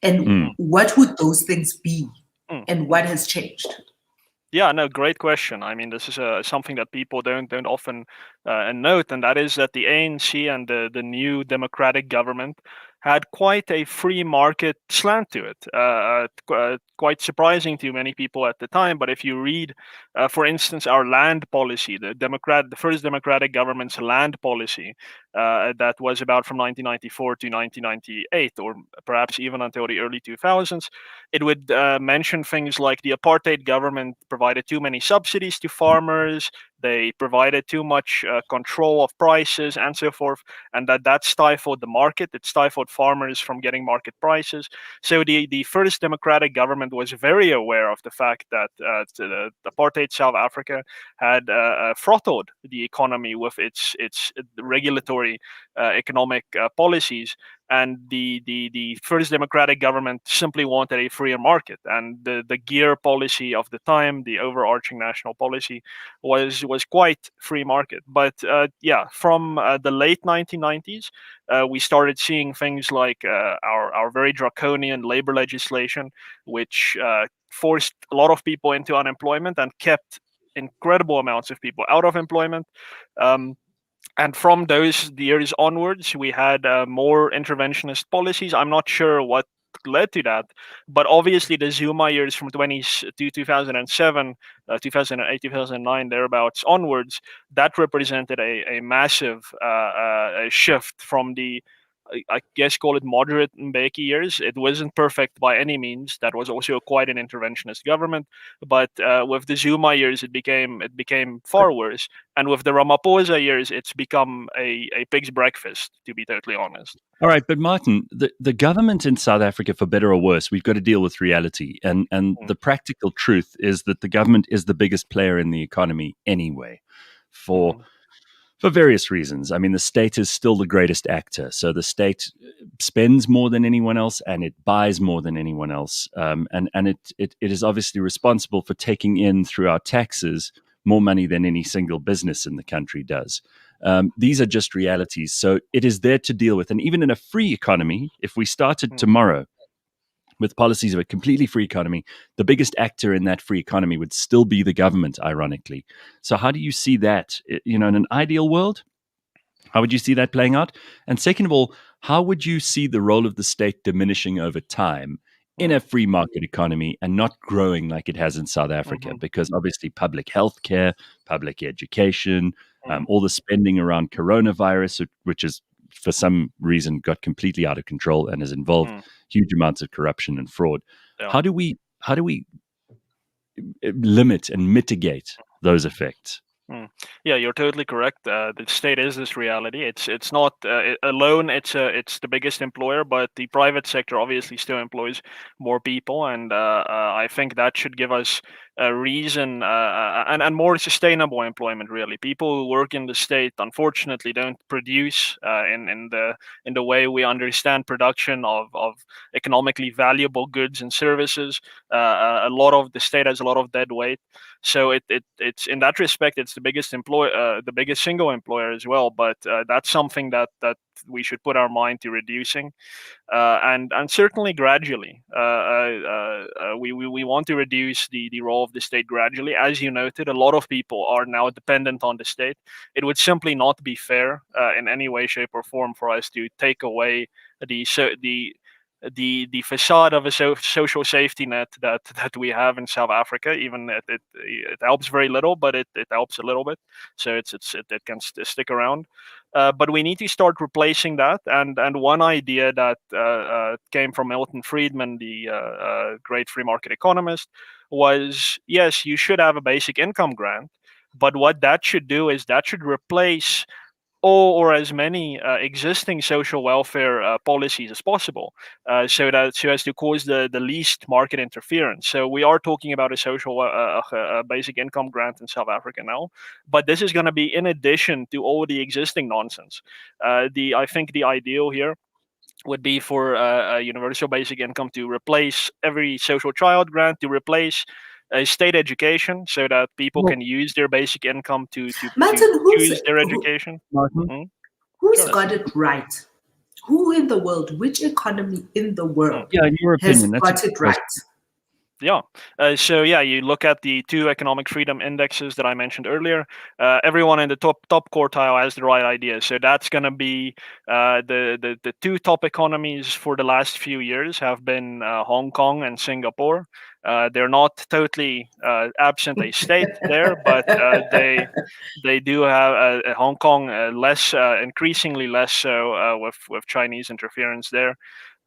And what would those things be? And what has changed? Yeah, no, great question. I mean, this is something that people don't often note, and that is that the ANC and the new democratic government had quite a free market slant to it. Quite surprising to many people at the time. But if you read, for instance, our land policy, the first democratic government's land policy, that was about from 1994 to 1998, or perhaps even until the early 2000s, it would mention things like the apartheid government provided too many subsidies to farmers, they provided too much control of prices and so forth, and that stifled the market. It stifled farmers from getting market prices. So the first democratic government was very aware of the fact that the apartheid South Africa had throttled the economy with its regulatory economic policies. And the first democratic government simply wanted a freer market, and the gear policy of the time, the overarching national policy, was quite free market. But from the late 1990s, we started seeing things like our very draconian labor legislation, which forced a lot of people into unemployment and kept incredible amounts of people out of employment. And from those years onwards, we had more interventionist policies. I'm not sure what led to that, but obviously the Zuma years from 2007, 2008, 2009, thereabouts onwards, that represented a massive shift from the, I guess, call it moderate Mbeki years. It wasn't perfect by any means. That was also quite an interventionist government. But with the Zuma years, it became far worse. And with the Ramaphosa years, it's become a pig's breakfast, to be totally honest. All right, but Martin, the government in South Africa, for better or worse, we've got to deal with reality. And the practical truth is that the government is the biggest player in the economy anyway, for various reasons. I mean, the state is still the greatest actor. So the state spends more than anyone else, and it buys more than anyone else. And it is obviously responsible for taking in, through our taxes, more money than any single business in the country does. These are just realities. So it is there to deal with. And even in a free economy, if we started tomorrow with policies of a completely free economy, the biggest actor in that free economy would still be the government, ironically. So how do you see that, in an ideal world? How would you see that playing out? And second of all, how would you see the role of the state diminishing over time in a free market economy and not growing like it has in South Africa? Because obviously public health care, public education, all the spending around coronavirus, which is for some reason got completely out of control and has involved huge amounts of corruption and fraud. Yeah. How do we limit and mitigate those effects? Yeah, you're totally correct. The state is this reality. It's not alone. It's the biggest employer, but the private sector obviously still employs more people, and I think that should give us a reason and more sustainable employment. Really, people who work in the state unfortunately don't produce in the way we understand production of economically valuable goods and services. A lot of the state has a lot of dead weight. So it's in that respect, it's the biggest the biggest single employer as well. But that's something that we should put our mind to reducing, and certainly gradually. We want to reduce the role of the state gradually. As you noted, a lot of people are now dependent on the state. It would simply not be fair in any way, shape, or form for us to take away the facade of a social safety net that we have in South Africa. Even it helps very little, but it helps a little bit, so it can stick around. But we need to start replacing that. And one idea that came from Milton Friedman, the great free market economist, was yes, you should have a basic income grant, but what that should do is that should replace all or as many existing social welfare policies as possible, so as to cause the least market interference. So we are talking about a social basic income grant in South Africa now, but this is going to be in addition to all the existing nonsense. I think the ideal here would be for a universal basic income to replace every social child grant, to replace state education, so that people can use their basic income to Martin, choose their education. Who's got it right? Who in the world, which economy in the world in your opinion, has got it right? Yeah. So you look at the two economic freedom indexes that I mentioned earlier. Everyone in the top quartile has the right idea. So that's going to be the two top economies for the last few years have been Hong Kong and Singapore. They're not totally absent a state there, but they do have Hong Kong less, increasingly less so with Chinese interference there.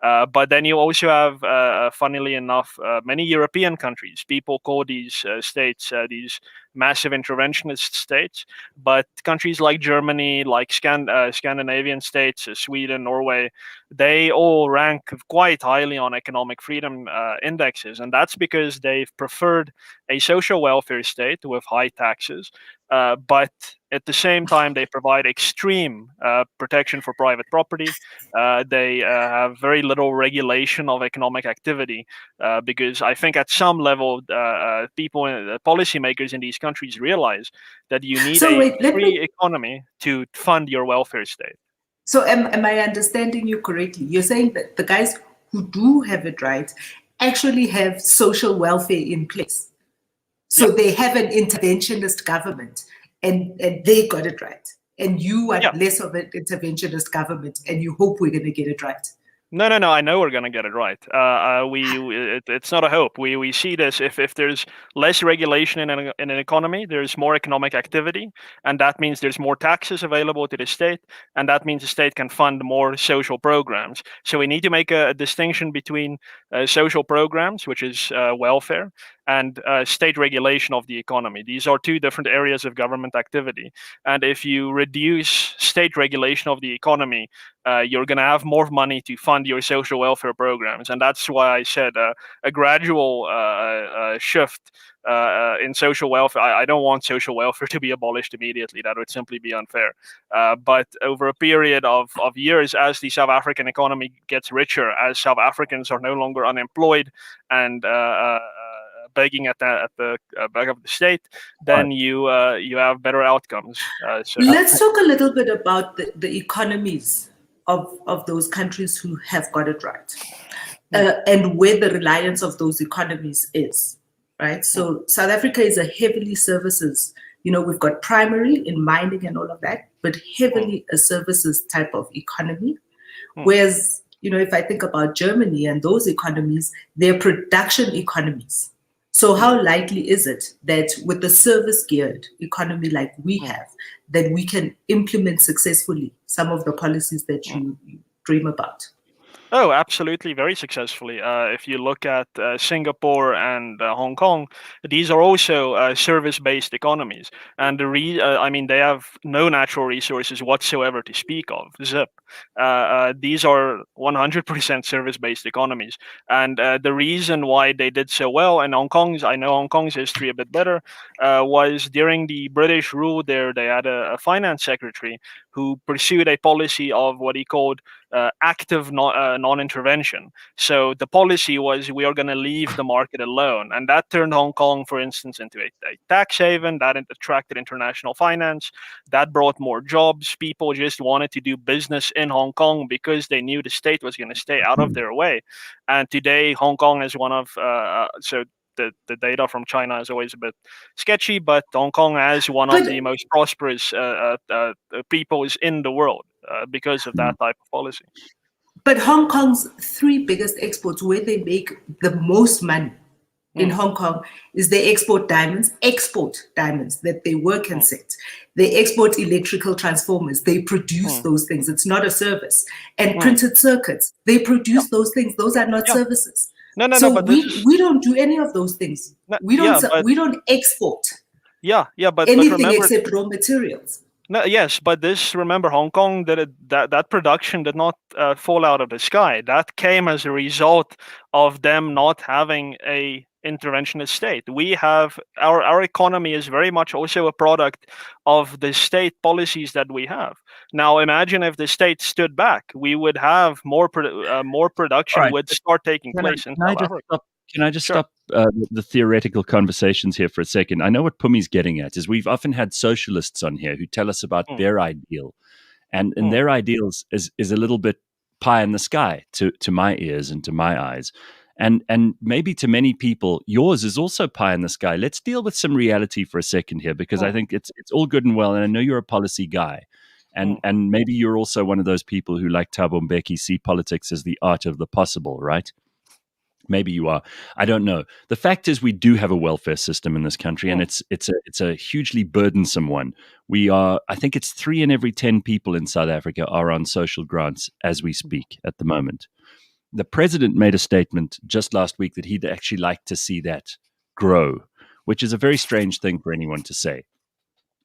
But then you also have, funnily enough, many European countries. People call these states these massive interventionist states, but countries like Germany, like Scandinavian states, Sweden, Norway, they all rank quite highly on economic freedom indexes, and that's because they've preferred a social welfare state with high taxes, but at the same time they provide extreme protection for private property. They have very little regulation of economic activity, because I think at some level people, policymakers in these countries realize that you need a free economy to fund your welfare state. So am I understanding you correctly? You're saying that the guys who do have it right actually have social welfare in place. So they have an interventionist government and they got it right. And you are less of an interventionist government and you hope we're going to get it right. No. I know we're going to get it right. It's not a hope. We see this. If there's less regulation in an economy, there's more economic activity, and that means there's more taxes available to the state, and that means the state can fund more social programs. So we need to make a distinction between social programs, which is welfare, and state regulation of the economy. These are two different areas of government activity. And if you reduce state regulation of the economy, you're going to have more money to fund your social welfare programs. And that's why I said a gradual shift in social welfare. I don't want social welfare to be abolished immediately. That would simply be unfair. But over a period of years, as the South African economy gets richer, as South Africans are no longer unemployed and begging at the back of the state, then you have better outcomes. Let's talk a little bit about the economies of those countries who have got it right. and where the reliance of those economies is, right? So South Africa is a heavily services, we've got primary in mining and all of that, but heavily a services type of economy. Whereas, if I think about Germany and those economies, they're production economies. So how likely is it that with a service-geared economy like we have, that we can implement successfully some of the policies that you dream about? Oh, absolutely, very successfully. If you look at Singapore and Hong Kong, these are also service-based economies, and they have no natural resources whatsoever to speak of. Zip. These are 100% service-based economies, and the reason why they did so well in Hong Kong's, I know Hong Kong's history a bit better, was during the British rule there, they had a finance secretary who pursued a policy of what he called active non-intervention. So the policy was we are going to leave the market alone. And that turned Hong Kong, for instance, into a tax haven. That attracted international finance. That brought more jobs. People just wanted to do business in Hong Kong because they knew the state was going to stay out of their way. And today, Hong Kong is one of, the data from China is always a bit sketchy, but Hong Kong has one of the most prosperous peoples in the world because of that type of policy. But Hong Kong's three biggest exports, where they make the most money in Hong Kong, is they export diamonds that they work and set. They export electrical transformers. They produce those things. It's not a service. And printed circuits, they produce those things. Those are not services. No, but we don't do any of those things. We don't export. But anything remember, except raw materials. No, yes, but remember, Hong Kong that production did not fall out of the sky. That came as a result of them not having a interventionist state. We have our economy is very much also a product of the state policies that we have. Now, imagine if the state stood back, we would have more production would start taking place in South Africa. Can I just stop the theoretical conversations here for a second? I know what Pumi's getting at is we've often had socialists on here who tell us about their ideal, and their ideals is a little bit pie in the sky to my ears and to my eyes. And maybe to many people, yours is also pie in the sky. Let's deal with some reality for a second here, because I think it's all good and well, and I know you're a policy guy. And maybe you're also one of those people who, like Thabo Mbeki, see politics as the art of the possible, right? Maybe you are. I don't know. The fact is, we do have a welfare system in this country, and it's a hugely burdensome one. I think it's 3 in every 10 people in South Africa are on social grants as we speak at the moment. The president made a statement just last week that he'd actually like to see that grow, which is a very strange thing for anyone to say.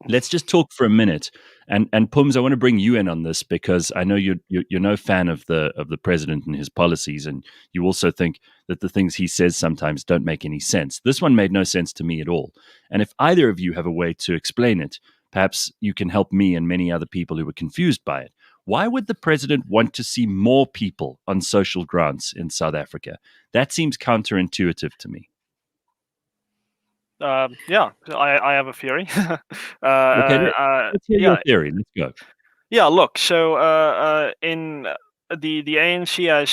Let's just talk for a minute, and Pums, I want to bring you in on this because I know you're no fan of the president and his policies, and you also think that the things he says sometimes don't make any sense. This one made no sense to me at all. And if either of you have a way to explain it, perhaps you can help me and many other people who were confused by it. Why would the president want to see more people on social grants in South Africa? That seems counterintuitive to me. I have a theory. Let's hear your theory. Let's go. Yeah, look. So in the ANC has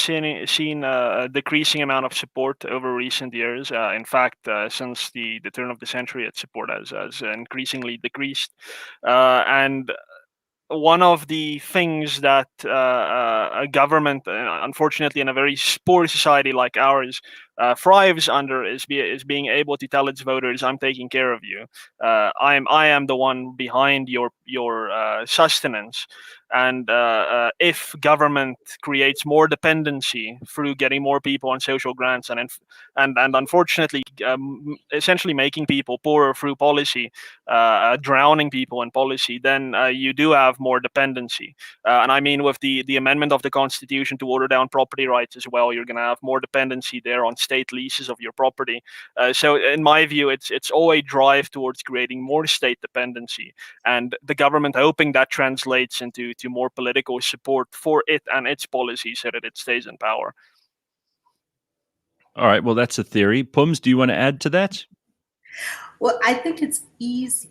seen a decreasing amount of support over recent years. In fact, since the turn of the century, its support has increasingly decreased. And one of the things that a government, unfortunately, in a very poor society like ours, thrives under is being able to tell its voters, "I'm taking care of you. I am the one behind your sustenance." And if government creates more dependency through getting more people on social grants and unfortunately essentially making people poorer through policy, drowning people in policy, then you do have more dependency. And I mean, with the amendment of the Constitution to water down property rights as well, you're going to have more dependency there on state leases of your property. So in my view, it's all a drive towards creating more state dependency, and the government hoping that translates into more political support for it and its policies so that it stays in power. All right, well, that's a theory. Pums, do you want to add to that? Well, I think it's easy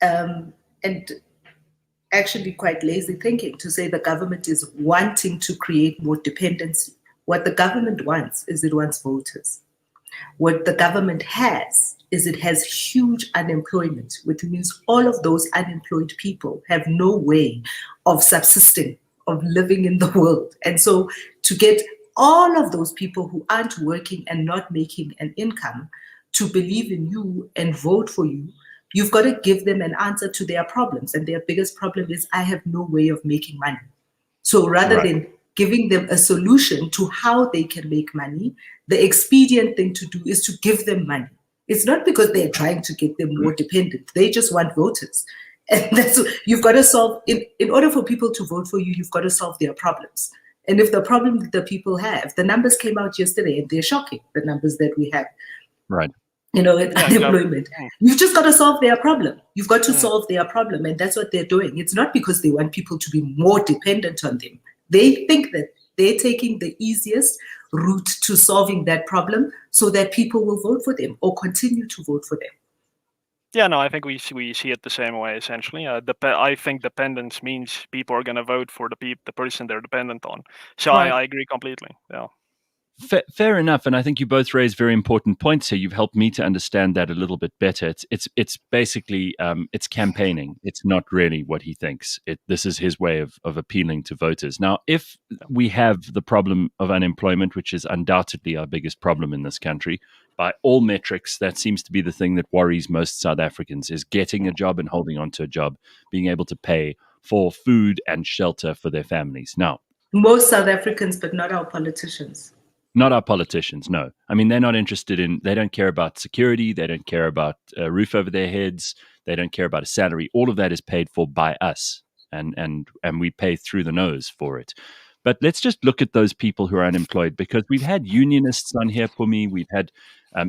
and actually quite lazy thinking to say the government is wanting to create more dependency What the government wants is it wants voters. What the government has is it has huge unemployment, which means all of those unemployed people have no way of subsisting, of living in the world. And so to get all of those people who aren't working and not making an income to believe in you and vote for you, you've got to give them an answer to their problems. And their biggest problem is, I have no way of making money. So rather than giving them a solution to how they can make money, the expedient thing to do is to give them money. It's not because they're trying to get them more dependent. They just want voters. And that's you've got to solve. In order for people to vote for you, you've got to solve their problems. And if the problem that the people have, the numbers came out yesterday and they're shocking, the numbers that we have. Right. Unemployment. You've just got to solve their problem. You've got to solve their problem. And that's what they're doing. It's not because they want people to be more dependent on them. They think that they're taking the easiest route to solving that problem so that people will vote for them or continue to vote for them. Yeah, no, I think we see it the same way, essentially. I think dependence means people are going to vote for the person they're dependent on. So I agree completely. Yeah. Fair enough, and I think you both raise very important points here. You've helped me to understand that a little bit better. It's basically it's campaigning. It's not really what he thinks. This is his way of appealing to voters. Now, if we have the problem of unemployment, which is undoubtedly our biggest problem in this country, by all metrics, that seems to be the thing that worries most South Africans: is getting a job and holding on to a job, being able to pay for food and shelter for their families. Now, most South Africans, but not our politicians. Not our politicians, no. I mean, they're not interested in, they don't care about security. They don't care about a roof over their heads. They don't care about a salary. All of that is paid for by us, and we pay through the nose for it. But let's just look at those people who are unemployed, because we've had unionists on here, Pumi. We've had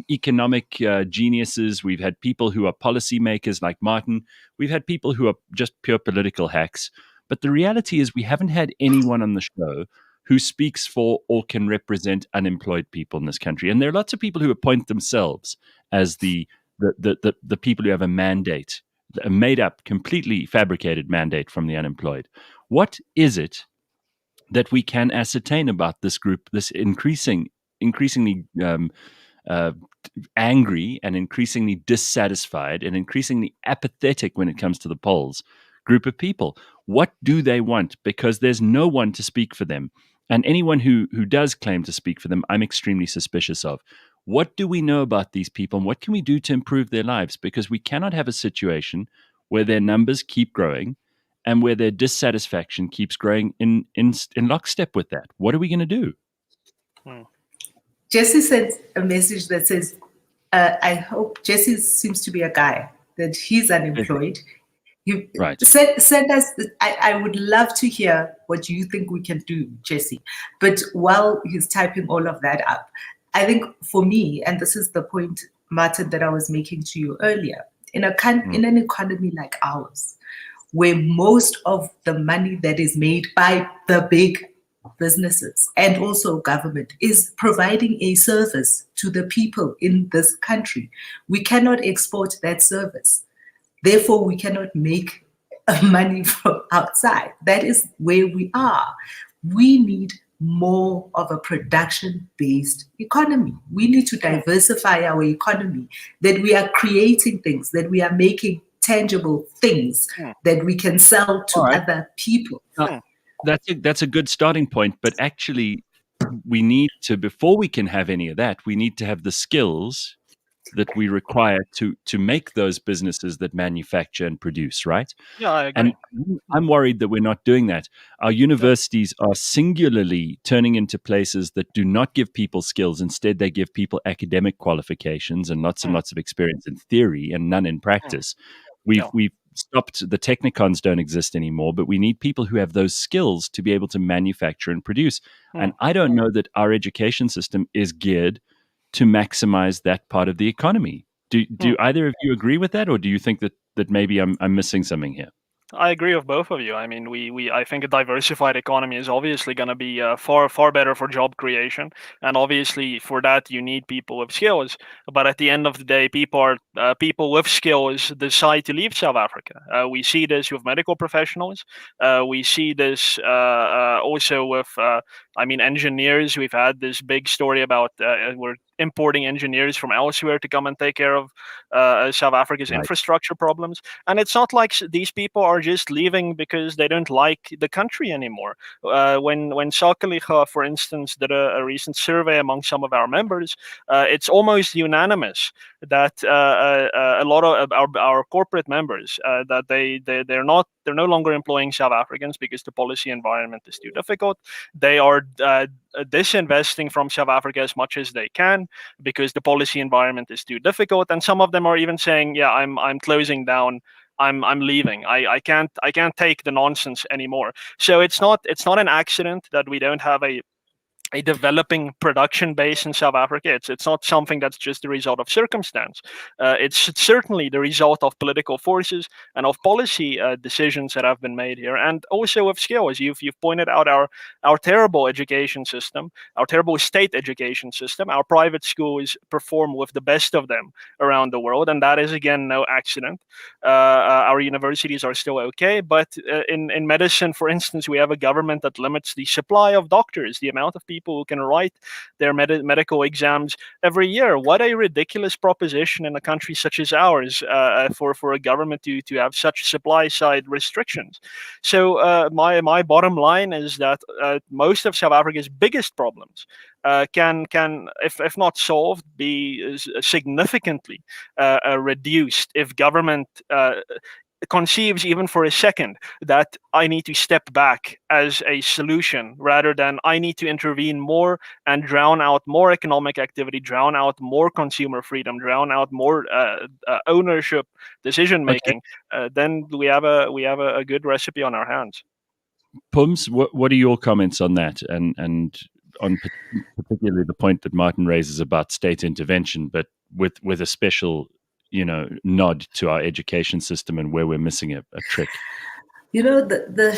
economic geniuses. We've had people who are policymakers like Martin. We've had people who are just pure political hacks. But the reality is we haven't had anyone on the show who speaks for or can represent unemployed people in this country. And there are lots of people who appoint themselves as the people who have a mandate, a made up, completely fabricated mandate from the unemployed. What is it that we can ascertain about this group, this increasingly angry and increasingly dissatisfied and increasingly apathetic when it comes to the polls group of people? What do they want? Because there's no one to speak for them. And anyone who does claim to speak for them, I'm extremely suspicious of. What do we know about these people, and what can we do to improve their lives? Because we cannot have a situation where their numbers keep growing and where their dissatisfaction keeps growing in lockstep with that. What are we going to do? Jesse sent a message that says, I hope, Jesse seems to be a guy, that he's unemployed. Right. Send us. I would love to hear what you think we can do, Jesse. But while he's typing all of that up, I think for me, and this is the point, Martin, that I was making to you earlier, in an economy like ours, where most of the money that is made by the big businesses and also government is providing a service to the people in this country, we cannot export that service. Therefore, we cannot make money from outside. That is where we are. We need more of a production-based economy. We need to diversify our economy, that we are creating things, that we are making tangible things that we can sell to other people. That's a good starting point. But actually, we need to, before we can have any of that, we need to have the skills that we require to make those businesses that manufacture and produce, right? Yeah, I agree. And I'm worried that we're not doing that. Our universities are singularly turning into places that do not give people skills. Instead, they give people academic qualifications and lots of experience in theory and none in practice. We've stopped, the technicons don't exist anymore, but we need people who have those skills to be able to manufacture and produce. And I don't know that our education system is geared to maximize that part of the economy. Do either of you agree with that, or do you think that maybe I'm missing something here? I agree with both of you. I mean, I think a diversified economy is obviously going to be far better for job creation, and obviously for that you need people with skills. But at the end of the day, people with skills decide to leave South Africa. We see this with medical professionals. We see this also with, I mean, engineers. We've had this big story about we're importing engineers from elsewhere to come and take care of South Africa's Right. infrastructure problems. And it's not like these people are just leaving because they don't like the country anymore. When Sakeliga, for instance, did a recent survey among some of our members, it's almost unanimous that a lot of our corporate members that they're no longer employing South Africans because the policy environment is too difficult. They are disinvesting from South Africa as much as they can because the policy environment is too difficult, and some of them are even saying, "Yeah, I'm closing down. I'm leaving. I can't take the nonsense anymore." So it's not an accident that we don't have a developing production base in South Africa. It's not something that's just the result of circumstance. It's certainly the result of political forces and of policy decisions that have been made here, and also of skills. You've pointed out our terrible education system, our terrible state education system. Our private schools perform with the best of them around the world, and that is again no accident. Our universities are still okay, but in medicine, for instance, we have a government that limits the supply of doctors, the amount of people who can write their medical exams every year. What a ridiculous proposition in a country such as ours for a government to have such supply side restrictions. So my bottom line is that most of South Africa's biggest problems can if not solved, be significantly reduced if government conceives even for a second that I need to step back as a solution rather than I need to intervene more and drown out more economic activity, drown out more consumer freedom, drown out more ownership, decision making. Then we have a good recipe on our hands. Pums, what are your comments on that, and on particularly the point that Martin raises about state intervention, but with a special nod to our education system and where we're missing a trick? The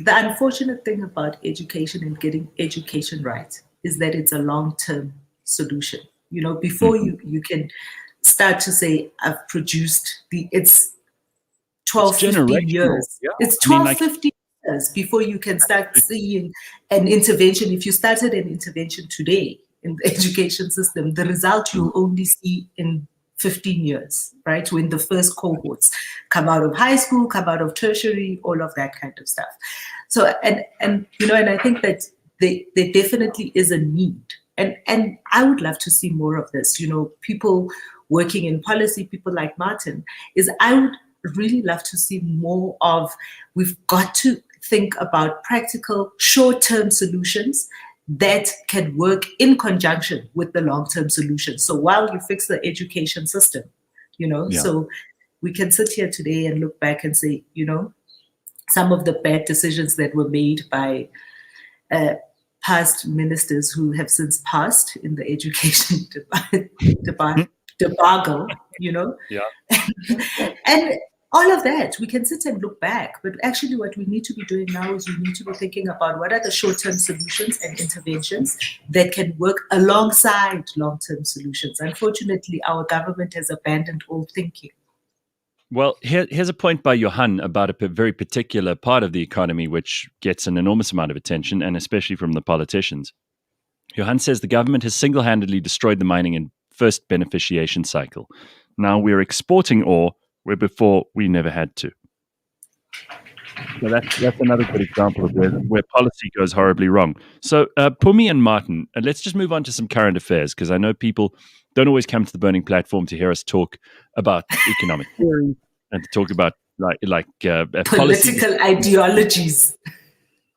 unfortunate thing about education and getting education right is that it's a long-term solution. Before you can start to say, I've produced it's 12, 15 years. Yeah. It's 12, 15 years before you can start seeing an intervention. If you started an intervention today in the education system, the result you'll only see in 15 years, right? When the first cohorts come out of high school, come out of tertiary, all of that kind of stuff. So, and I think that there definitely is a need. And I would love to see more of this. People working in policy, people like Martin, I would really love to see more of, we've got to think about practical short-term solutions that can work in conjunction with the long-term solution. So while you fix the education system, so we can sit here today and look back and say, some of the bad decisions that were made by past ministers who have since passed in the education debacle, and all of that, we can sit and look back. But actually what we need to be doing now is we need to be thinking about what are the short-term solutions and interventions that can work alongside long-term solutions. Unfortunately, our government has abandoned old thinking. Well, here's a point by Johan about a very particular part of the economy which gets an enormous amount of attention, and especially from the politicians. Johan says the government has single-handedly destroyed the mining and first beneficiation cycle. Now we're exporting ore where before we never had to. So that's another good example of where policy goes horribly wrong. So Pumi and Martin, let's just move on to some current affairs, because I know people don't always come to the Burning Platform to hear us talk about economic theory and to talk about political ideologies.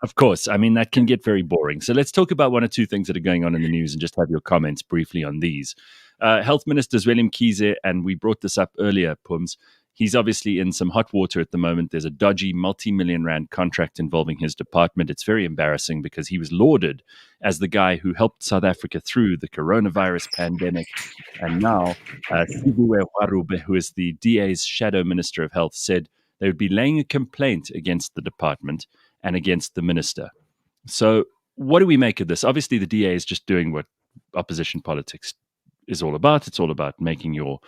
Of course. I mean, that can get very boring. So let's talk about one or two things that are going on in the news and just have your comments briefly on these. Health Minister Zweli Mkhize, and we brought this up earlier, Pums, he's obviously in some hot water at the moment. There's a dodgy multi-million rand contract involving his department. It's very embarrassing because he was lauded as the guy who helped South Africa through the coronavirus pandemic. And now, Sibuwe Warube, who is the DA's shadow minister of health, said They would be laying a complaint against the department and against the minister. So what do we make of this? Obviously, the DA is just doing what opposition politics is all about. It's all about making your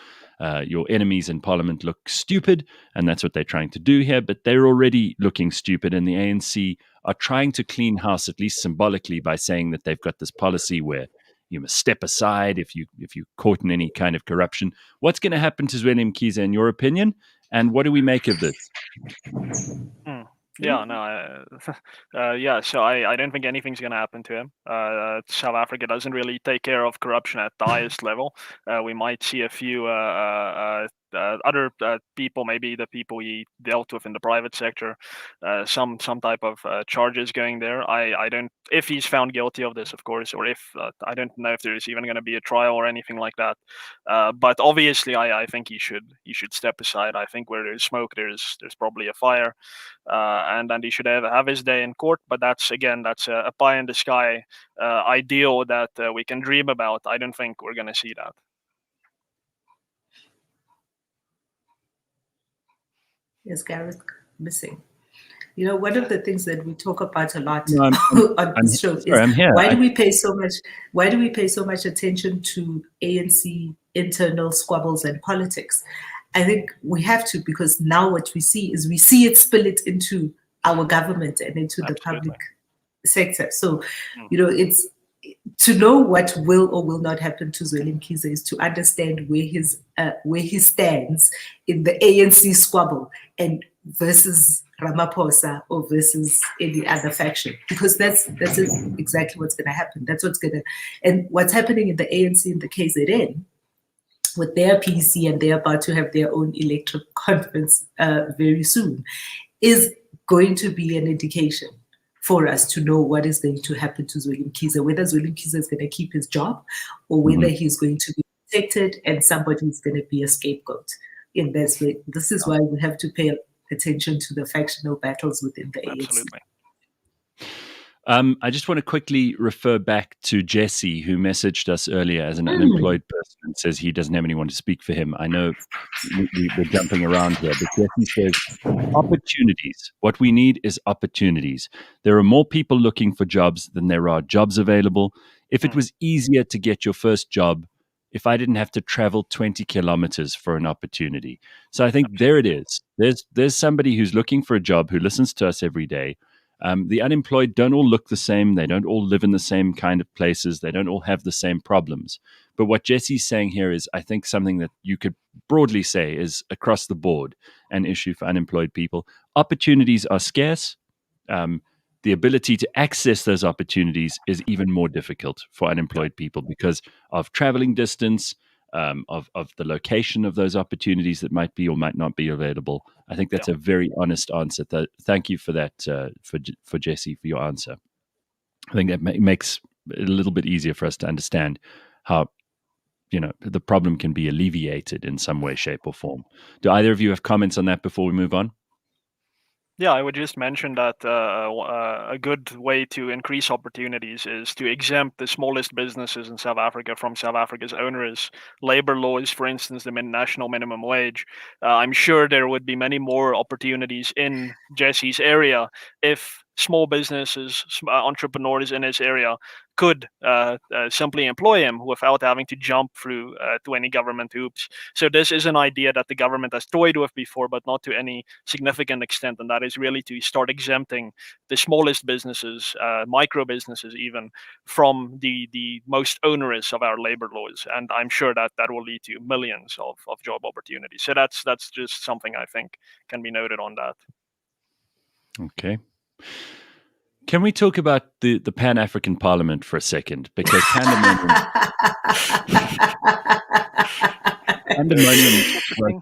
enemies in parliament look stupid, and that's what they're trying to do here. But they're already looking stupid, and the ANC are trying to clean house, at least symbolically, by saying that they've got this policy where you must step aside if you're caught in any kind of corruption. What's going to happen to Zweli Mkhize, in your opinion, and what do we make of this? Yeah, no, yeah. So I don't think anything's going to happen to him. South Africa doesn't really take care of corruption at the highest level. We might see a few other people, maybe the people he dealt with in the private sector, some type of charges going there. I don't, if he's found guilty of this, of course, or if I don't know if there's even going to be a trial or anything like that. But obviously, I think he should step aside. I think where there's smoke, there's probably a fire, and he should have his day in court. But that's a pie in the sky ideal that we can dream about. I don't think we're going to see that. Yes, Gareth, missing. You know, one of the things that we talk about a lot No, on this show is why do we pay so much attention to ANC internal squabbles and politics? I think we have to, because now what we see it spill it into our government and into the public sector. So, you know, it's to know what will or will not happen to Zweli Mkhize is to understand where he stands in the ANC squabble and versus Ramaphosa or versus any other faction, because that's exactly what's going to happen. That's what's going to, and what's happening in the ANC in the KZN with their PC, and they're about to have their own electoral conference very soon, is going to be an indication for us to know what is going to happen to Zweli Mkhize, whether Zweli Mkhize is going to keep his job or whether he's going to be protected and somebody is going to be a scapegoat. In this way, this is why we have to pay attention to the factional battles within the ANC. Absolutely. I just want to quickly refer back to Jesse, who messaged us earlier as an unemployed person and says he doesn't have anyone to speak for him. I know we're jumping around here, but Jesse says opportunities. What we need is opportunities. There are more people looking for jobs than there are jobs available. If it was easier to get your first job, if I didn't have to travel 20 kilometers for an opportunity. So I think there it is. There's somebody who's looking for a job who listens to us every day. The unemployed don't all look the same. They don't all live in the same kind of places. They don't all have the same problems. But what Jesse's saying here is, I think, something that you could broadly say is across the board an issue for unemployed people. Opportunities are scarce. The ability to access those opportunities is even more difficult for unemployed people because of traveling distance, of the location of those opportunities that might be or might not be available. I think that's a very honest answer. Thank you for that, for Jesse, for your answer. I think that makes it a little bit easier for us to understand how, you know, the problem can be alleviated in some way, shape, or form. Do either of you have comments on that before we move on? Yeah, I would just mention that a good way to increase opportunities is to exempt the smallest businesses in South Africa from South Africa's onerous labor laws, for instance, the national minimum wage. I'm sure there would be many more opportunities in Jesse's area if small businesses, entrepreneurs in his area could simply employ him without having to jump through to any government hoops. So this is an idea that the government has toyed with before, but not to any significant extent, and that is really to start exempting the smallest businesses, micro businesses even, from the most onerous of our labor laws. And I'm sure that will lead to millions of job opportunities. So that's just something I think can be noted on that. Okay. Can we talk about the Pan-African Parliament for a second? Because pandemonium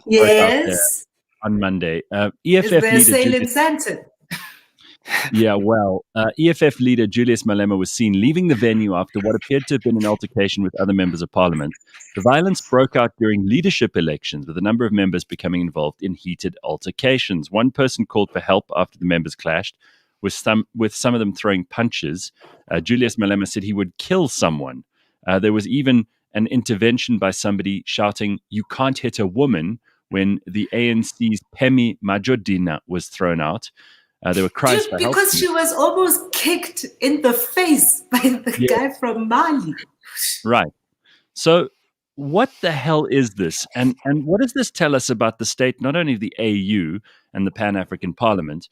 yes, on Monday. EFF EFF leader EFF leader Julius Malema was seen leaving the venue after what appeared to have been an altercation with other members of parliament. The violence broke out during leadership elections, with a number of members becoming involved in heated altercations. One person called for help after the members clashed, with some of them throwing punches. Julius Malema said he would kill someone. There was even an intervention by somebody shouting, "You can't hit a woman," when the ANC's Pemi Majodina was thrown out. There were cries Just for help. because she was almost kicked in the face by the guy from Mali. Right. So what the hell is this? And what does this tell us about the state, not only of the AU and the Pan-African Parliament,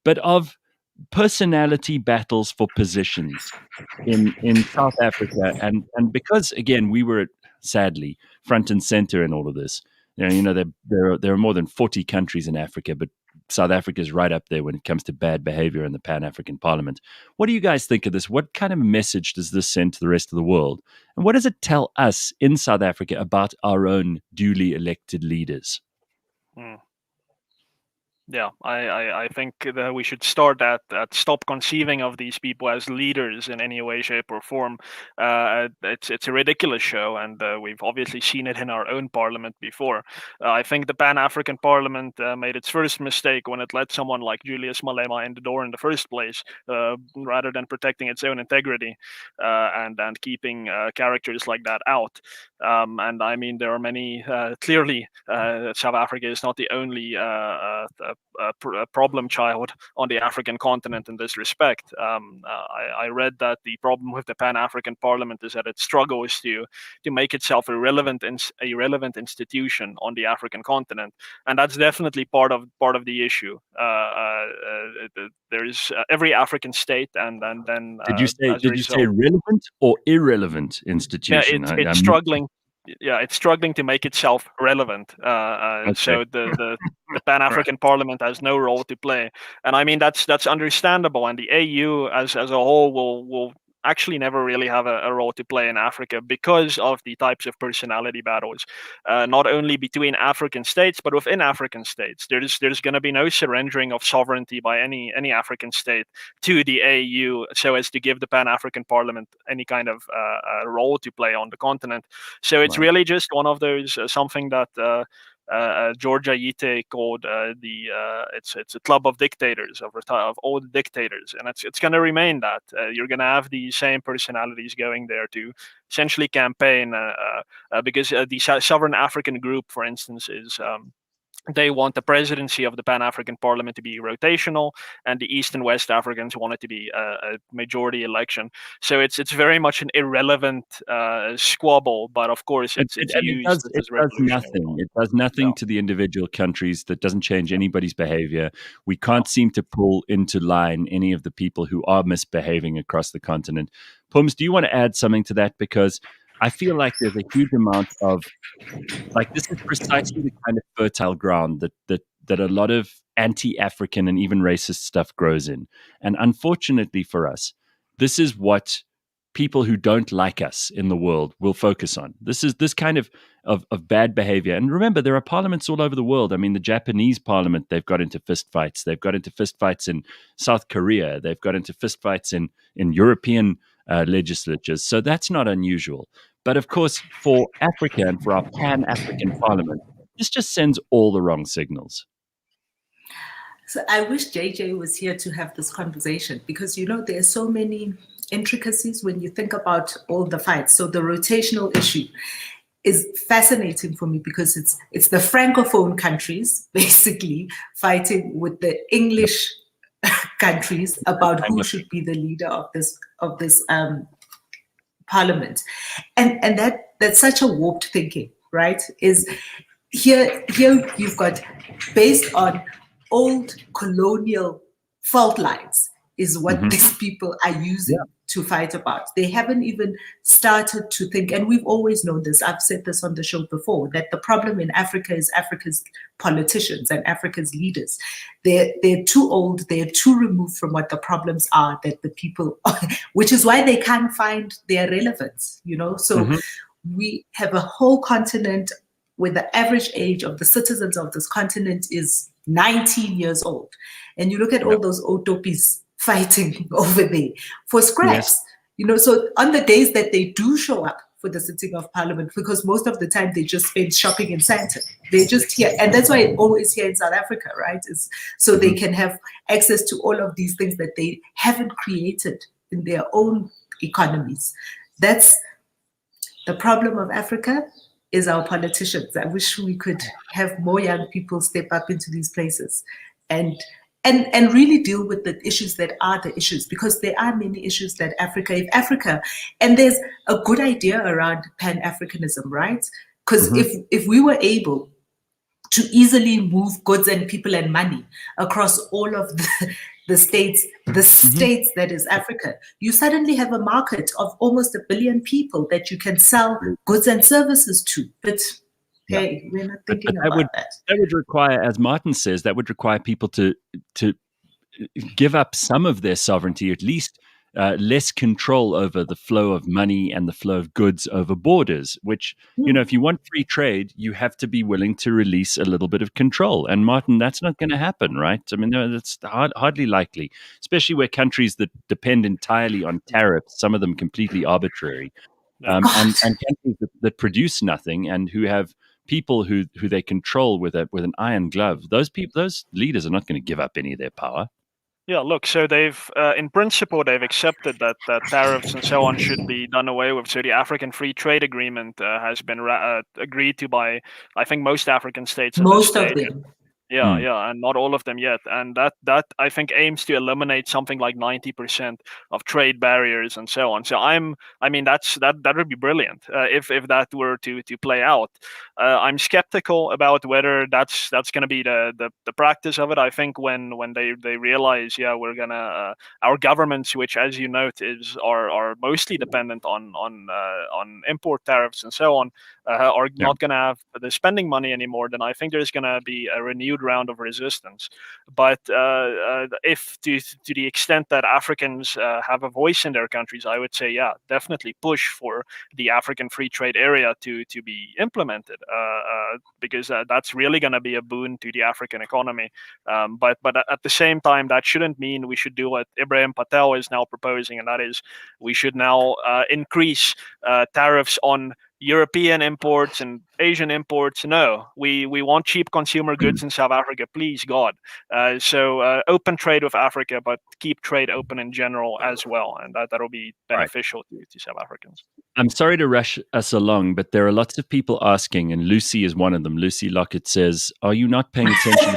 but of personality battles for positions in South Africa? And because, again, we were, sadly, front and center in all of this. There are more than 40 countries in Africa, but South Africa is right up there when it comes to bad behavior in the Pan-African Parliament. What do you guys think of this? What kind of message does this send to the rest of the world? And what does it tell us in South Africa about our own duly elected leaders? Yeah, I think that we should start at stop conceiving of these people as leaders in any way, shape, or form. It's a ridiculous show, and we've obviously seen it in our own parliament before. I think the Pan-African Parliament made its first mistake when it let someone like Julius Malema in the door in the first place, rather than protecting its own integrity and keeping characters like that out. And I mean, there are many. Clearly, South Africa is not the only problem child on the African continent in this respect. I read that the problem with the Pan-African Parliament is that it struggles to make itself a relevant institution on the African continent, and that's definitely part of the issue. There is every African state, and then did you say relevant or irrelevant institution? Yeah, it's struggling. Yeah, it's struggling to make itself relevant. Okay. So the Pan-African Parliament has no role to play, and I mean that's understandable. And the AU as a whole will actually never really have a role to play in Africa because of the types of personality battles, not only between African states but within African states. There's going to be no surrendering of sovereignty by any African state to the AU so as to give the Pan-African Parliament any kind of role to play on the continent. So it's really just one of those something that Georgia Yite called it's a club of dictators of all the dictators, and it's going to remain that. You're going to have the same personalities going there to essentially campaign because the Sovereign African Group, for instance, is they want the presidency of the Pan-African Parliament to be rotational, and the East and West Africans want it to be a majority election. So it's very much an irrelevant squabble, but of course it's used as nothing. It does nothing to the individual countries. That doesn't change anybody's behavior. We can't seem to pull into line any of the people who are misbehaving across the continent. Pums, do you want to add something to that? Because I feel like there's a huge amount of, like, this is precisely the kind of fertile ground that a lot of anti-African and even racist stuff grows in. And unfortunately for us, this is what people who don't like us in the world will focus on. This is this kind of bad behavior. And remember, there are parliaments all over the world. I mean, the Japanese parliament, they've got into fistfights. They've got into fistfights in South Korea. They've got into fistfights in European legislatures. So that's not unusual. But of course, for Africa and for our Pan-African Parliament, this just sends all the wrong signals. So I wish JJ was here to have this conversation because, there are so many intricacies when you think about all the fights. So the rotational issue is fascinating for me because it's the Francophone countries basically fighting with the English countries about who should be the leader of this parliament, and that's such a warped thinking, right? Is here you've got, based on old colonial fault lines, is what these people are using to fight about. They haven't even started to think, and we've always known this, I've said this on the show before, that the problem in Africa is Africa's politicians and Africa's leaders. They're too old, they're too removed from what the problems are that the people, which is why they can't find their relevance, So we have a whole continent where the average age of the citizens of this continent is 19 years old. And you look at all those utopis fighting over there for scraps, so on the days that they do show up for the sitting of parliament, because most of the time they just spend shopping in Sandton. They're just here. And that's why it's always here in South Africa, right? Is so they can have access to all of these things that they haven't created in their own economies. That's the problem of Africa, is our politicians. I wish we could have more young people step up into these places and really deal with the issues that are the issues, because there are many issues that Africa, and there's a good idea around Pan-Africanism, right? Because if we were able to easily move goods and people and money across all of the states, states that is Africa, you suddenly have a market of almost 1 billion people that you can sell goods and services to. But hey, we're not thinking about that. That would require, as Martin says, that would require people to give up some of their sovereignty, at least less control over the flow of money and the flow of goods over borders, which, if you want free trade, you have to be willing to release a little bit of control. And Martin, that's not going to happen, right? I mean, that's hardly likely, especially where countries that depend entirely on tariffs, some of them completely arbitrary, and countries that produce nothing and who have people who they control with an iron glove. Those leaders are not going to give up any of their power. Yeah, look, so they've, in principle, they've accepted that tariffs and so on should be done away with. So the African Free Trade Agreement has been agreed to by, I think, most African states. Most of them. Yeah, and not all of them yet. And that I think aims to eliminate something like 90% of trade barriers and so on. So I mean that would be brilliant if that were to play out. I'm skeptical about whether that's going to be the practice of it. I think when they realize, we're gonna our governments, which, as you note, are mostly dependent on import tariffs and so on, are not going to have the spending money anymore, then I think there's going to be a renewed round of resistance. But if to the extent that Africans have a voice in their countries, I would say, definitely push for the African Free Trade Area to be implemented, because that's really going to be a boon to the African economy. But at the same time, that shouldn't mean we should do what Ibrahim Patel is now proposing, and that is we should now increase tariffs on European imports and Asian imports. No, we want cheap consumer goods in South Africa, please God. So open trade with Africa, but keep trade open in general as well, and that'll be beneficial to South Africans. I'm sorry to rush us along, but there are lots of people asking, and Lucy is one of them. Lucy Lockett says, "Are you not paying attention to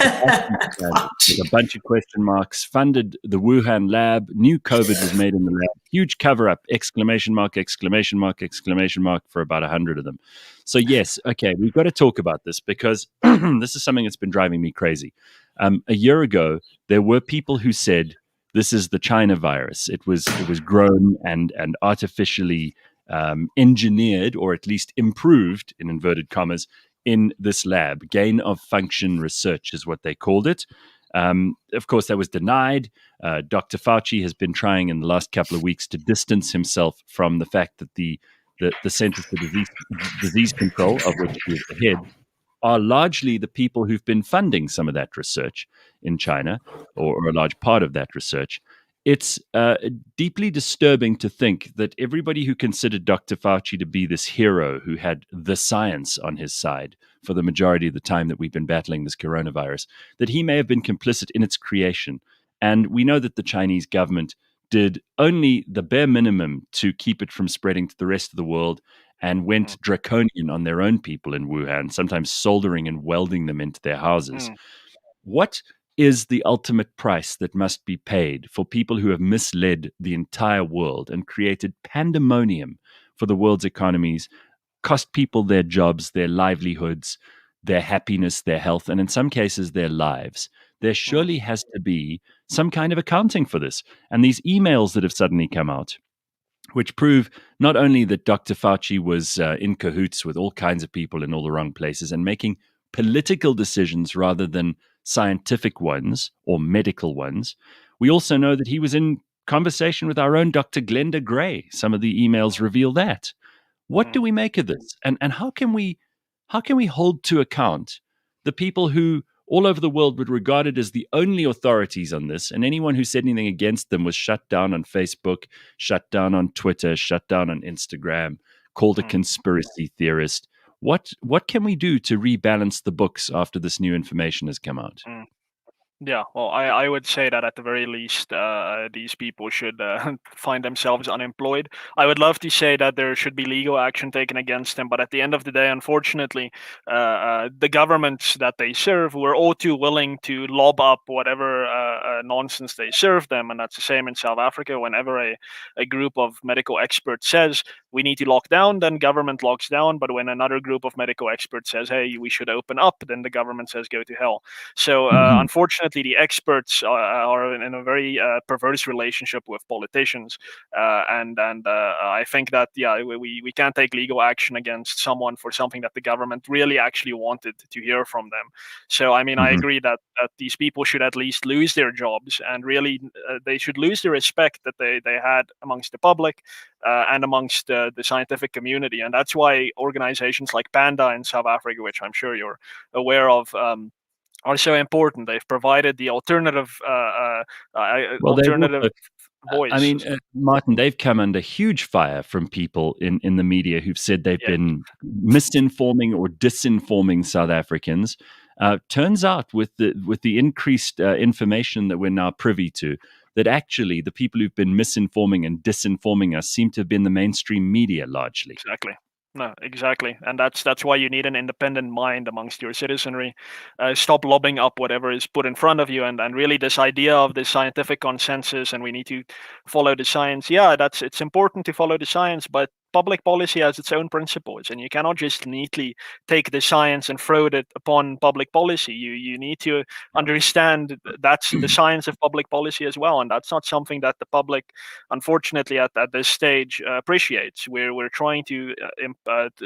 the with a bunch of question marks? Funded the Wuhan lab. New COVID was made in the lab. Huge cover up! Exclamation mark! Exclamation mark! Exclamation mark! For about 100 of them." So yes, okay, we've got to talk about this because this is something that's been driving me crazy. A year ago, there were people who said this is the China virus. It was grown and artificially engineered, or at least improved, in inverted commas, in this lab. Gain of function research is what they called it. Of course, that was denied. Dr. Fauci has been trying in the last couple of weeks to distance himself from the fact that the Centers for Disease Control, of which he is the head, are largely the people who've been funding some of that research in China, or a large part of that research. It's deeply disturbing to think that everybody who considered Dr. Fauci to be this hero who had the science on his side for the majority of the time that we've been battling this coronavirus, that he may have been complicit in its creation. And we know that the Chinese government did only the bare minimum to keep it from spreading to the rest of the world and went draconian on their own people in Wuhan, sometimes soldering and welding them into their houses. What is the ultimate price that must be paid for people who have misled the entire world and created pandemonium for the world's economies, cost people their jobs, their livelihoods, their happiness, their health, and in some cases, their lives? There surely has to be some kind of accounting for this. And these emails that have suddenly come out, which prove not only that Dr. Fauci was in cahoots with all kinds of people in all the wrong places and making political decisions rather than scientific ones or medical ones, we also know that he was in conversation with our own Dr. Glenda Gray. Some of the emails reveal that. What do we make of this? And how can we hold to account the people who all over the world would regard it as the only authorities on this, and anyone who said anything against them was shut down on Facebook, shut down on Twitter, shut down on Instagram, called a conspiracy theorist? What can we do to rebalance the books after this new information has come out? Yeah, well, I would say that at the very least, these people should find themselves unemployed. I would love to say that there should be legal action taken against them, but at the end of the day, unfortunately, the governments that they serve were all too willing to lob up whatever nonsense they serve them, and that's the same in South Africa. Whenever a group of medical experts says we need to lock down, then government locks down. But when another group of medical experts says, hey, we should open up, then the government says go to hell. So unfortunately, the experts are in a very perverse relationship with politicians, and I think that we can't take legal action against someone for something that the government really actually wanted to hear from them. So I mean, I agree that these people should at least lose their jobs, and really they should lose the respect that they had amongst the public and amongst the scientific community, and that's why organizations like Panda in South Africa, which I'm sure you're aware of, are so important. They've provided the alternative voice. I mean, Martin, they've come under huge fire from people in the media who've said they've been misinforming or disinforming South Africans. Turns out with the increased information that we're now privy to, that actually the people who've been misinforming and disinforming us seem to have been the mainstream media largely. Exactly. No, exactly, and that's why you need an independent mind amongst your citizenry. Stop lobbing up whatever is put in front of you, and really this idea of the scientific consensus, and we need to follow the science. Yeah, it's important to follow the science, but public policy has its own principles, and you cannot just neatly take the science and throw it upon public policy. You need to understand that's the science of public policy as well, and that's not something that the public, unfortunately, at this stage appreciates. We're trying to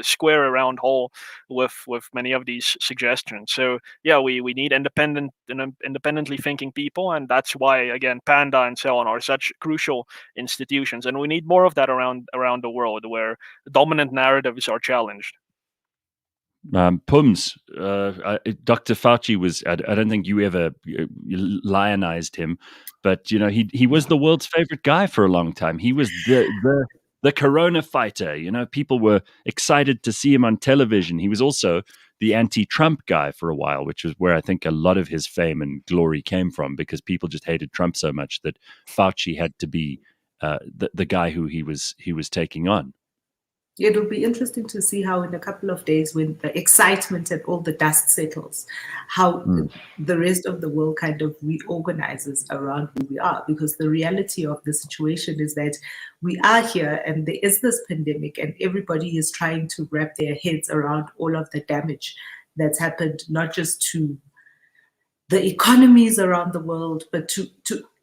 square a round hole with many of these suggestions. So yeah, we need independently thinking people, and that's why again Panda and so on are such crucial institutions, and we need more of that around the world where dominant narratives are challenged. Pums, Dr. Fauci was, I don't think you ever lionized him, but you know, he was the world's favorite guy for a long time. He was the corona fighter. You know, people were excited to see him on television. He was also the anti-Trump guy for a while, which is where I think a lot of his fame and glory came from, because people just hated Trump so much that Fauci had to be the guy who he was taking on. It'll be interesting to see how in a couple of days, when the excitement and all the dust settles, how the rest of the world kind of reorganizes around who we are. Because the reality of the situation is that we are here and there is this pandemic, and everybody is trying to wrap their heads around all of the damage that's happened, not just to the economies around the world, but to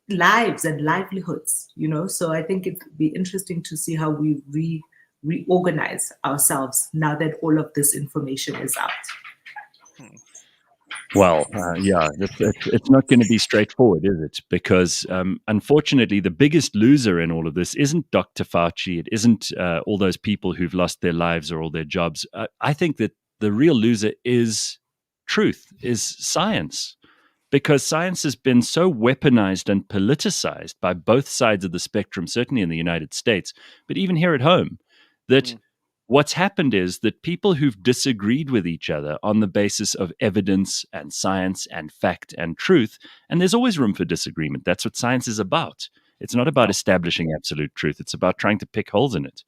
lives and livelihoods, you know. So I think it'd be interesting to see how we reorganize ourselves now that all of this information is out. Well, yeah, it's not going to be straightforward, is it? Because unfortunately, the biggest loser in all of this isn't Dr. Fauci. It isn't all those people who've lost their lives or all their jobs. I think that the real loser is truth, is science. Because science has been so weaponized and politicized by both sides of the spectrum, certainly in the United States, but even here at home, that what's happened is that people who've disagreed with each other on the basis of evidence and science and fact and truth, and there's always room for disagreement. That's what science is about. It's not about establishing absolute truth. It's about trying to pick holes in it.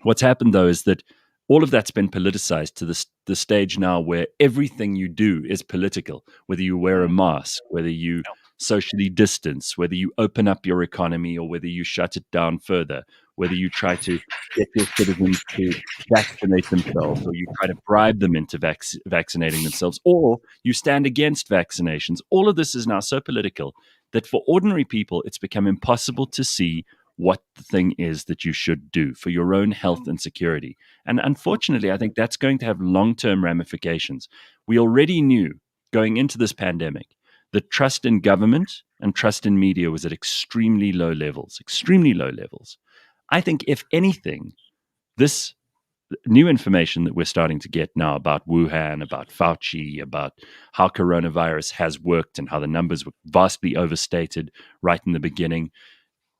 What's happened, though, is that all of that's been politicized to the stage now where everything you do is political, whether you wear a mask, whether you socially distance, whether you open up your economy or whether you shut it down further, whether you try to get your citizens to vaccinate themselves or you try to bribe them into vaccinating themselves, or you stand against vaccinations. All of this is now so political that for ordinary people, it's become impossible to see what the thing is that you should do for your own health and security. And unfortunately, I think that's going to have long-term ramifications. We already knew going into this pandemic that trust in government and trust in media was at extremely low levels. I think, if anything, this new information that we're starting to get now about Wuhan, about Fauci, about how coronavirus has worked and how the numbers were vastly overstated right in the beginning,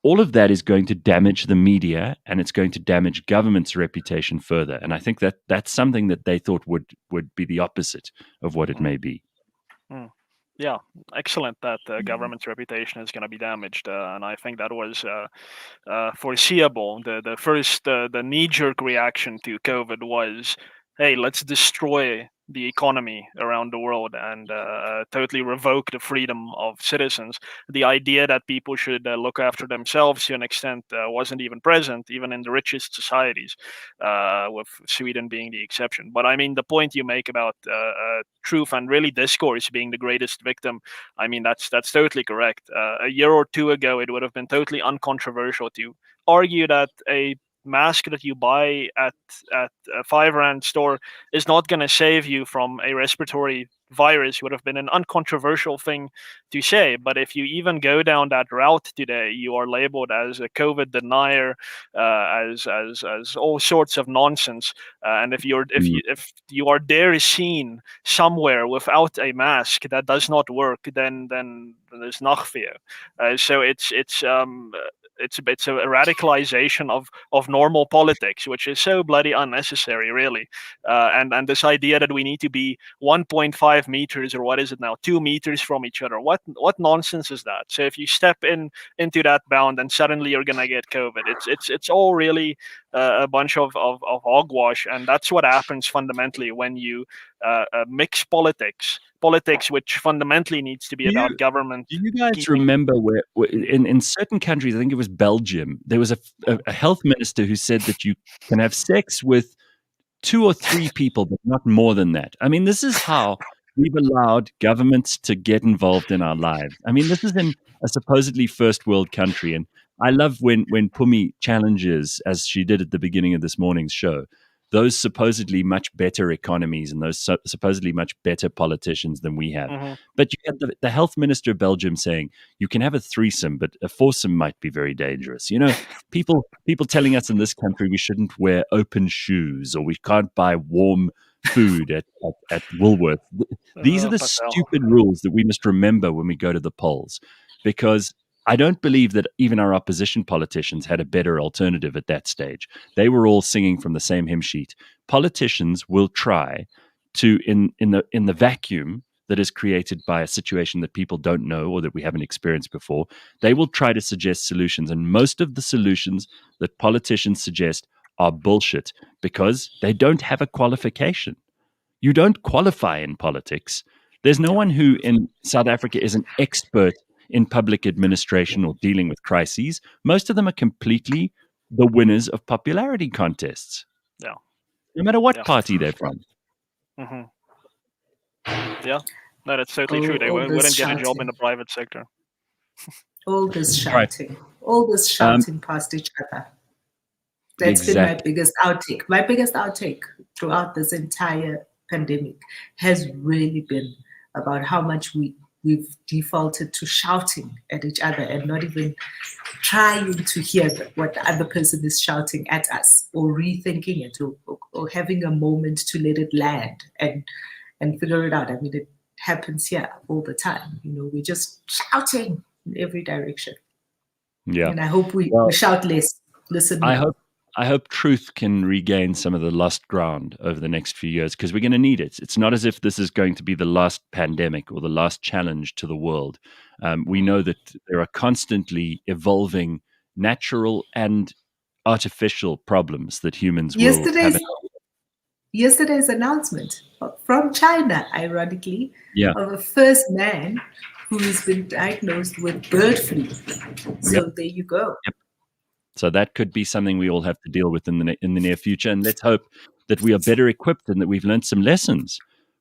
all of that is going to damage the media and it's going to damage government's reputation further. And I think that that's something that they thought would be the opposite of what it may be. Yeah, excellent that government's reputation is going to be damaged, and I think that was foreseeable. The knee-jerk reaction to COVID was, hey, let's destroy the economy around the world and totally revoke the freedom of citizens. The idea that people should look after themselves to an extent wasn't even present, even in the richest societies, with Sweden being the exception. But I mean, the point you make about truth and really discourse being the greatest victim, I mean, that's totally correct. A year or two ago, it would have been totally uncontroversial to argue that a mask that you buy at a 5 rand store is not going to save you from a respiratory virus would have been an uncontroversial thing to say. But if you even go down that route today, you are labeled as a COVID denier, as all sorts of nonsense. And if you are there seen somewhere without a mask that does not work, then there's nachtveer. So it's a radicalization of normal politics, which is so bloody unnecessary, really. And this idea that we need to be 1.5 meters, or what is it now, 2 meters from each other. What nonsense is that? So if you step into that bound, then suddenly you're gonna get COVID. It's all really a bunch of hogwash, and that's what happens fundamentally when you mix politics, which fundamentally needs to be about government. Do you guys remember where in certain countries, I think it was Belgium, there was a health minister who said that you can have sex with 2 or 3 people, but not more than that. I mean, this is how we've allowed governments to get involved in our lives. I mean, this is in a supposedly first world country, and I love when Pumi challenges, as she did at the beginning of this morning's show, those supposedly much better economies and those supposedly much better politicians than we have. Mm-hmm. But you had the health minister of Belgium saying you can have a threesome, but a foursome might be very dangerous. You know, people telling us in this country we shouldn't wear open shoes or we can't buy warm food at Woolworth. These are the stupid rules that we must remember when we go to the polls, because I don't believe that even our opposition politicians had a better alternative at that stage. They were all singing from the same hymn sheet. Politicians will try to, in the vacuum that is created by a situation that people don't know or that we haven't experienced before, they will try to suggest solutions. And most of the solutions that politicians suggest are bullshit because they don't have a qualification. You don't qualify in politics. There's no one who in South Africa is an expert in public administration or dealing with crises. Most of them are completely the winners of popularity contests. Yeah. No matter what party they're from. Mm-hmm. Yeah. No, that's totally true. They wouldn't get a job in the private sector. All this shouting. All this shouting past each other. That's been my biggest outtake. My biggest outtake throughout this entire pandemic has really been about how much we've defaulted to shouting at each other and not even trying to hear what the other person is shouting at us, or rethinking it, or having a moment to let it land and figure it out. I mean, it happens here all the time. You know, we're just shouting in every direction. Yeah. And I hope we shout less, listen more. I hope truth can regain some of the lost ground over the next few years, because we're going to need it. It's not as if this is going to be the last pandemic or the last challenge to the world. We know that there are constantly evolving natural and artificial problems that humans will have. Yesterday's announcement from China, ironically, of a first man who has been diagnosed with bird flu. So there you go. Yep. So that could be something we all have to deal with in the near future. And let's hope that we are better equipped and that we've learned some lessons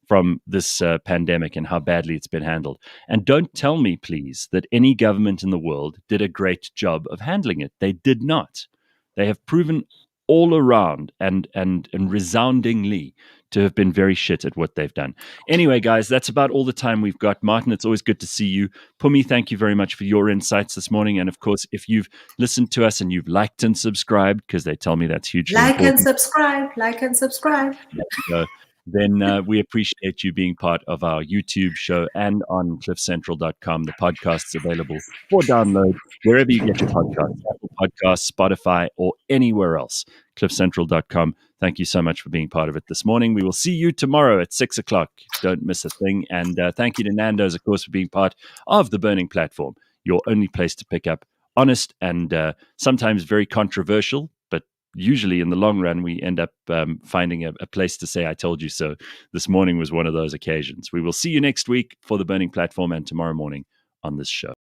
from this pandemic and how badly it's been handled. And don't tell me, please, that any government in the world did a great job of handling it. They did not. They have proven all around and resoundingly to have been very shit at what they've done. Anyway, guys, that's about all the time we've got. Martin, it's always good to see you. Pumi, thank you very much for your insights this morning. And of course, if you've listened to us and you've liked and subscribed, because they tell me that's hugely important. Like and subscribe. There you go. then we appreciate you being part of our YouTube show and on cliffcentral.com. The podcast's available for download wherever you get your podcasts, Apple Podcasts, Spotify, or anywhere else. cliffcentral.com. Thank you so much for being part of it this morning. We will see you tomorrow at 6 o'clock. Don't miss a thing. And thank you to Nando's, of course, for being part of the Burning Platform, your only place to pick up honest and sometimes very controversial, but usually in the long run, we end up finding a place to say, I told you so. This morning was one of those occasions. We will see you next week for the Burning Platform and tomorrow morning on this show.